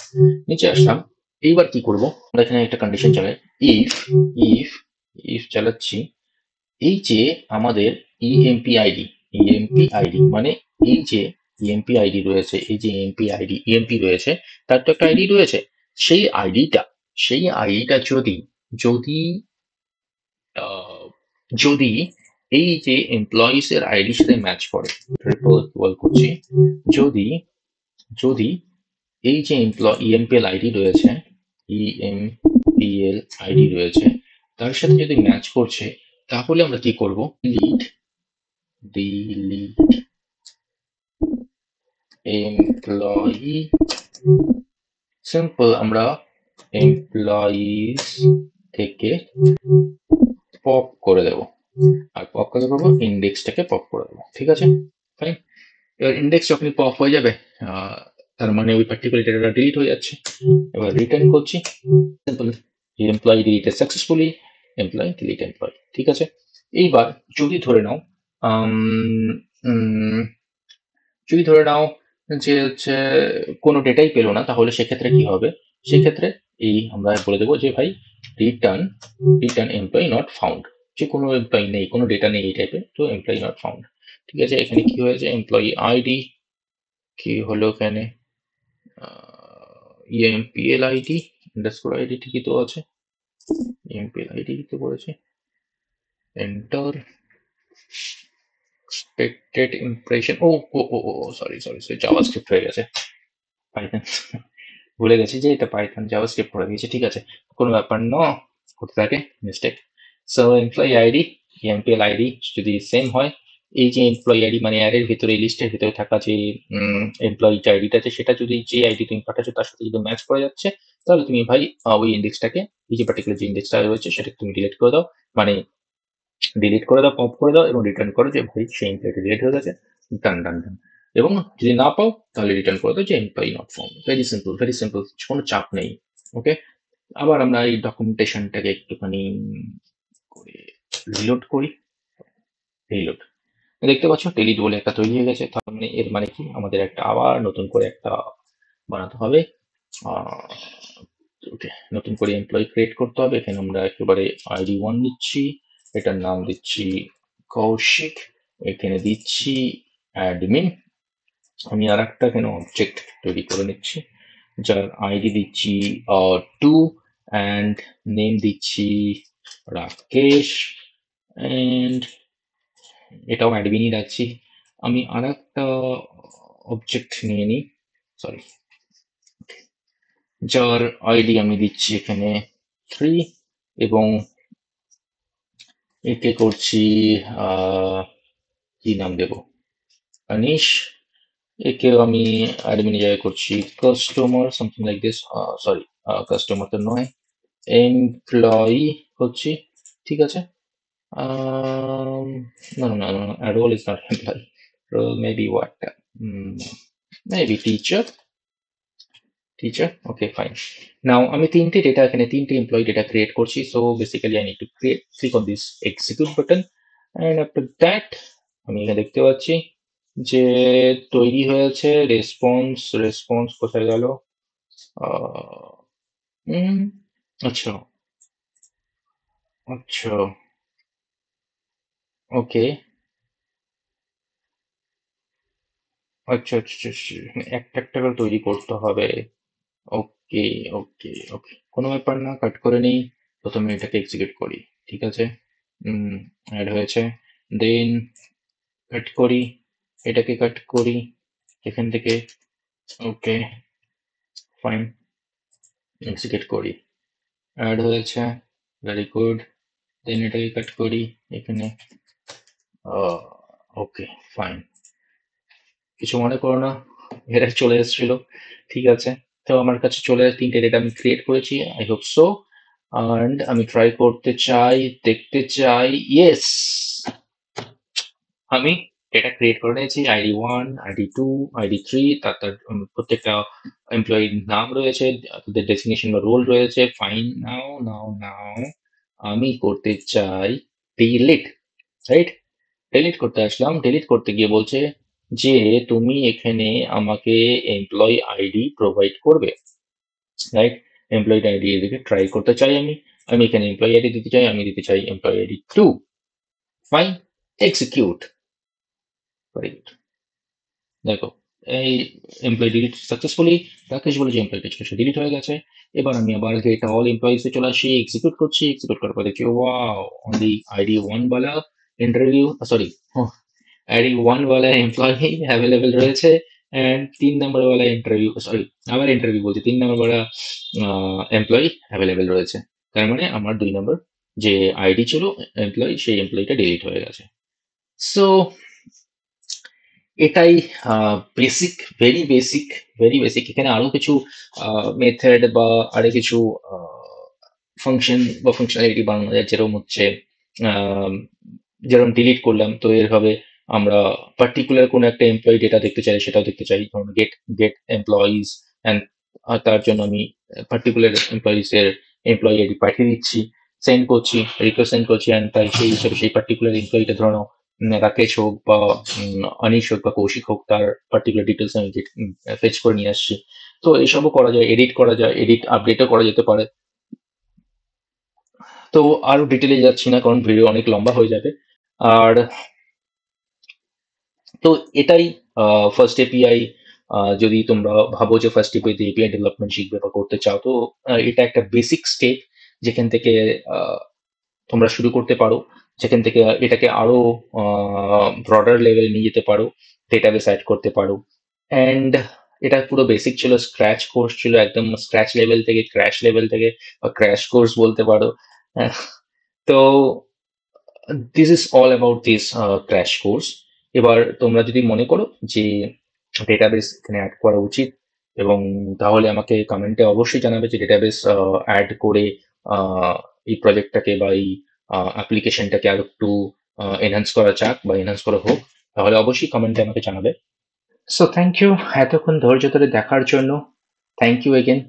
নিচে আসলাম, এইবার কি করব, আমরা এখানে একটা কন্ডিশন চালাই, ইফ ইফ ইফ চালাচ্ছি, এই যে আমাদের ইএমপি আইডি, ইএমপি আইডি মানে এই যে ইএমপি আইডি রয়েছে, এই যে ইএমপি আইডি, ইএমপি রয়েছে, তার তো একটা আইডি রয়েছে, সেই আইডিটা, সেই আইডিটা যদি যদি যদি এই যে এমপ্লয়িজ এর আইডির সাথে ম্যাচ করে, ট্রিপল করছি, যদি যদি এই যে ইএমপিএল আইডি রয়েছে, ইএমপিএল আইডি রয়েছে, তার সাথে যদি ম্যাচ করছে, তাহলে আমরা কি করব, ডিলিট ডিলিট এমপ্লয়ি, সিম্পল, আমরা এমপ্লয়িজ থেকে পপ করে দেবো। আর পপ করে করবো, ইন্ডেক্সটাকে পপ করে দেবো। ঠিক আছে, ফাইন। এবার ইন্ডেক্স যখনই পপ হয়ে যাবে, আহ, তার মানে ওই পার্টিকুলার ডেটাটা ডিলিট হয়ে যাচ্ছে। এবার রিটার্ন করছি, simple, employee deleted successfully, employee delete employee. ঠিক আছে, এইবার যদি ধরে নাও আম, উম, যদি ধরে নাও যে হচ্ছে কোনো ডেটাই পেলো না, তাহলে সেক্ষেত্রে কি হবে? সেক্ষেত্রে এই আমরা বলে দেবো যে ভাই return return employee not found, যে কোনো এমপ্লয়ি নেই, কোনো ডেটা নেই এই টাইপের, তো এমপ্লয়ি নট ফাউন্ড। ঠিক আছে, এখানে কি হয়েছে, এমপ্লয়ি আইডি কি হলো এখানে, ইএমপিএল আইডি আন্ডারস্কোর আইডি ঠিকই তো আছে, ইএমপিএল আইডি তো করেছে, এন্টার এক্সপেক্টেড ইমপ্রেশন, ও ও ও ও সরি সরি সরি, জাভাস্ক্রিপ্ট হয়ে গেছে, পাইথন। ভুলে গেছি যে এটা পাইথন, জাভাস্ক্রিপ্ট পড়ে দিয়েছে। ঠিক আছে, কোনো ব্যাপার না, হতে থাকে mistake. So employee ID MPL ID যদি সেম হয়, এই যে এমপ্লয়ি আইডি মানে অ্যারের ভিতরে, লিস্টের ভিতরে থাকা যে এমপ্লয়ি আইডিটা আছে, সেটা যদি যে আইডি তুমি পাঠাচ্ছো তার সাথে যদি ম্যাচ করে যাচ্ছে, তাহলে তুমি ভাই ওই ইন্ডেক্সটাকে, এই যে পার্টিকুলার যে ইন্ডেক্সটা রয়েছে সেটাকে তুমি ডিলিট করে দাও, মানে ডিলিট করে দাও, পপ করে দাও এবং রিটার্ন করো যে ভাই সেই এমপ্লয়িটা ডিলিট হয়ে গেছে, ডান ডান ডান। এবং যদি না পাও তাহলে রিটার্ন করে দাও যে employee not found. Very simple, very simple, কোনো চাপ নেই। ওকে, আবার আমরা এই ডকুমেন্টেশনটাকে একটুখানি করে রিলোড করি, রিলোড। দেখতে পাচ্ছ ডিলিট বলে একটা তৈরি হয়ে গেছে, তার মানে এর মানে কি, আমাদের একটা আবার নতুন করে একটা বানাতে হবে। ওকে, নতুন করে এমপ্লয়ি ক্রিয়েট করতে হবে। এখানে আমরা একেবারে আইডি 1 দিচ্ছি, এটার নাম দিচ্ছি কৌশিক, এখানে দিচ্ছি অ্যাডমিন। আমি আর একটা এখানে অবজেক্ট তৈরি করে নিচ্ছি, যার আইডি দিচ্ছি 2 অ্যান্ড নেম দিচ্ছি রাকেশ, অ্যান্ড এটাও অ্যাডমিনই রাখছি। আমি আর একটা অবজেক্ট নিয়ে নিই, সরি, যার আইডি আমি দিচ্ছি এখানে 3 এবং একে করছি কি নাম দেব, অনিশ। একেও আমি অ্যাডমিন জায়গায় করছি customer, something like this, sorry, customer তো নয়, এমপ্লয়ি হচ্ছে। ঠিক আছে, no no no no no, a role is not employee, role maybe what, maybe teacher, okay fine. Now আমি তিনটে ডেটা, এখানে তিনটে এমপ্লয়ি ডেটা ক্রিয়েট করছি, so basically I need to create, click on this execute button, and after that আমি এখানে দেখতে পাচ্ছি যে তৈরি হয়েছে রেসপন্স। রেসপন্স কোথায় গেল? আহ, উম, আচ্ছা আচ্ছা, ওকে, আচ্ছা আচ্ছা আচ্ছা, একটা একটা করে তৈরি করতে হবে। ওকে ওকে ওকে, কোনো ব্যাপার না, কাট করে নিই। প্রথমে এটাকে এক্সিকিউট করি। ঠিক আছে, অ্যাড হয়েছে, দেন কাট করি, এটাকে কাট করি এখান থেকে। ওকে ফাইন, এক্সিকিউট করি, অ্যাড হয়েছে, ভেরি গুড। দেন এটাকে কাট করি এখানে। ওকে ফাইন, কিছু মনে করো না, এরা চলে এসেছিল। ঠিক আছে, তো আমার কাছে চলে আসে তিনটে ডেটা আমি ক্রিয়েট করেছি, আই হোপ সো। অ্যান্ড আমি ট্রাই করতে চাই, দেখতে চাই, ইয়েস, আমি ডেটা ক্রিয়েট করে নিয়েছি, আইডি 1, আইডি 2, আইডি 3, তার তার প্রত্যেকটা এমপ্লয়ির নাম রয়েছে, তাদের ডেসিগনেশন বা রোল রয়েছে। ফাইন, নাও নাও নাও আমি করতে চাই ডিলিট, রাইট? ডিলিট করতে আসলাম, ডিলিট করতে গিয়ে বলছে যে তুমি এখানে আমাকে এমপ্লয়ি আইডি প্রোভাইড করবে, রাইট? এমপ্লয়ি আইডি এদিকে ট্রাই করতে চাই আমি, আমি এখানে এমপ্লয়ি আইডি দিতে চাই, আমি দিতে চাই employee ID 2। Fine, execute, very good. দেখো এই এমপ্লয়ি ডিলিট সাকসেসফুলি, রাকেশ বলে যে এমপ্লয়িটা ছিল সে ডিলিট হয়ে গেছে। এবার আমি আবার গেট অল এমপ্লয়িজে চলে আসি, এক্সিকিউট করছি, এক্সিকিউট করার পর দেখছি ওয়াও, অনলি আইডি 1 वाला ইন্টারভিউ, সরি, আইডি 1 वाला এমপ্লয়ি অ্যাভেলেবেল রয়েছে, এন্ড 3 নাম্বার वाला ইন্টারভিউ, সরি, আবার ইন্টারভিউ বলছি, 3 নাম্বার वाला এমপ্লয়ি অ্যাভেলেবেল রয়েছে। তার মানে আমার 2 নাম্বার যে আইডি ছিল এমপ্লয়ি, সেই এমপ্লয়িটা ডিলিট হয়ে গেছে। সো এটাই basic, very basic, very basic. এখানে আরো কিছু মেথড বা আরো কিছু ফাংশন বা ফাংশনালিটি বানানো যায়, যেরকম হচ্ছে যেরকম ডিলিট করলাম, তো এরভাবে আমরা পার্টিকুলার কোনো একটা এমপ্লয়ি ডেটা দেখতে চাই, সেটাও দেখতে চাই। ধরুন গেট গেট এমপ্লয়িজ অ্যান্ড তার জন্য আমি পার্টিকুলার এমপ্লয়িজ এর এমপ্লয়ি আইডি পাঠিয়ে দিচ্ছি, সেন্ড করছি, রিকোয়েস্ট সেন্ড করছি, অ্যান্ড তাই সেই হিসাবে সেই পার্টিকুলার এমপ্লয়িটা ধরো রাকেশ হোক বা অনিশ হোক বা কৌশিক হোক, তার পার্টিকুলার ডিটেলস আমি ফেচ করে নিয়ে আসছি। তো এসবও করা যায়, এডিট করা যায়, এডিট আপডেটও করা যেতে পারে। তো আরো ডিটেলে যাচ্ছি না, কারণ ভিডিও অনেক লম্বা হয়ে যাবে। আর তো এটাই ফার্স্ট এপিআই। যদি তোমরা ভাবো যে ফার্স্ট এপিআই তে এপিআই ডেভেলপমেন্ট শিখবে বা করতে চাও, তো এটা একটা বেসিক স্টেপ যেখান থেকে তোমরা শুরু করতে পারো, যেখান থেকে এটাকে আরো ব্রডার লেভেলে নিয়ে যেতে পারো, ডেটাবেস অ্যাড করতে পারো। অ্যান্ড এটা পুরো বেসিক ছিল, স্ক্র্যাচ কোর্স ছিল, একদম স্ক্র্যাচ লেভেল থেকে, ক্র্যাশ লেভেল থেকে, ক্র্যাশ কোর্স বলতে পারো। তো this is all about this crash course. এবার তোমরা যদি মনে করো যে ডেটাবেস এখানে অ্যাড করা উচিত, এবং তাহলে আমাকে কমেন্টে অবশ্যই জানাবে যে ডেটাবেস অ্যাড করে এই প্রজেক্টটাকে বা এই অ্যাপ্লিকেশনটাকে আর একটু এনহান্স করা যাক বা এনহান্স করা হোক, তাহলে অবশ্যই কমেন্টে আমাকে জানাবে। সো থ্যাংক ইউ এতক্ষণ ধৈর্য ধরে দেখার জন্য, থ্যাংক ইউ এগেন।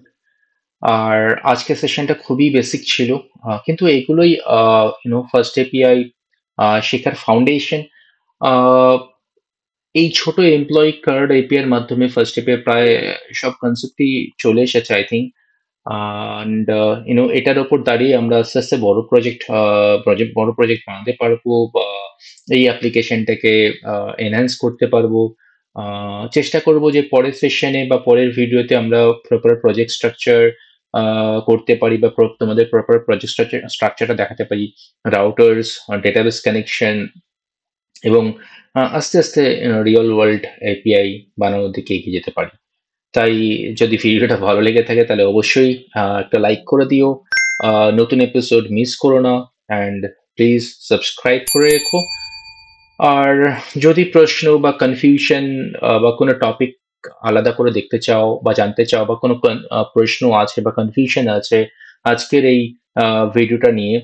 আর আজকের সেশনটা খুবই বেসিক ছিল, কিন্তু এগুলোই ফার্স্ট এপিআই শেখার ফাউন্ডেশন। এই ছোট এমপ্লয়ি কার্ড এপিআই এর মাধ্যমে ফার্স্ট এপিআই প্রায় সব কনসেপ্টই চলে এসেছে আই থিঙ্ক। অ্যান্ড এটার ওপর দাঁড়িয়ে আমরা আস্তে আস্তে বড় প্রজেক্ট বানাতে পারবো, বা এই অ্যাপ্লিকেশনটাকে এনহ্যান্স করতে পারবো। চেষ্টা করব যে পরের সেশনে বা পরের ভিডিওতে আমরা প্রপার প্রজেক্ট স্ট্রাকচার করতে পারি, বা তোমাদের প্রপার প্রজেক্ট স্ট্রাকচারটা দেখাতে পারি, রাউটার্স, ডেটাবেস কানেকশন, এবং আস্তে আস্তে রিয়েল ওয়ার্ল্ড এপিআই বানানোর দিকে এগিয়ে যেতে পারি। তাই যদি ভিডিওটা ভালো লেগে থাকে তাহলে অবশ্যই একটা লাইক করে দিও, নতুন এপিসোড মিস করো না, অ্যান্ড প্লিজ সাবস্ক্রাইব করে রেখো। আর যদি প্রশ্ন বা কনফিউশন বা কোনো টপিক আলাদা করে দেখতে চাও বা জানতে চাও, বা কোনো প্রশ্ন আছে বা কনফিউশন আছে আজকের এই ভিডিওটা নিয়ে,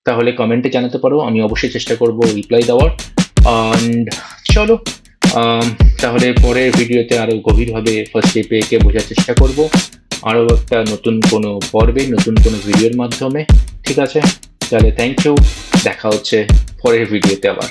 তাহলে কমেন্টে জানাতে পারো, আমি অবশ্যই চেষ্টা করব রিপ্লাই দেওয়ার। অ্যান্ড চলো, তাহলে পরের ভিডিওতে আরো গভীরভাবে ফার্স্ট এপিআই কে বোঝার চেষ্টা করব, আরো একটা নতুন কোনো পর্বে, নতুন কোনো ভিডিওর মাধ্যমে। ঠিক আছে, তাহলে থ্যাংক ইউ, দেখা হচ্ছে পরের ভিডিওতে আবার।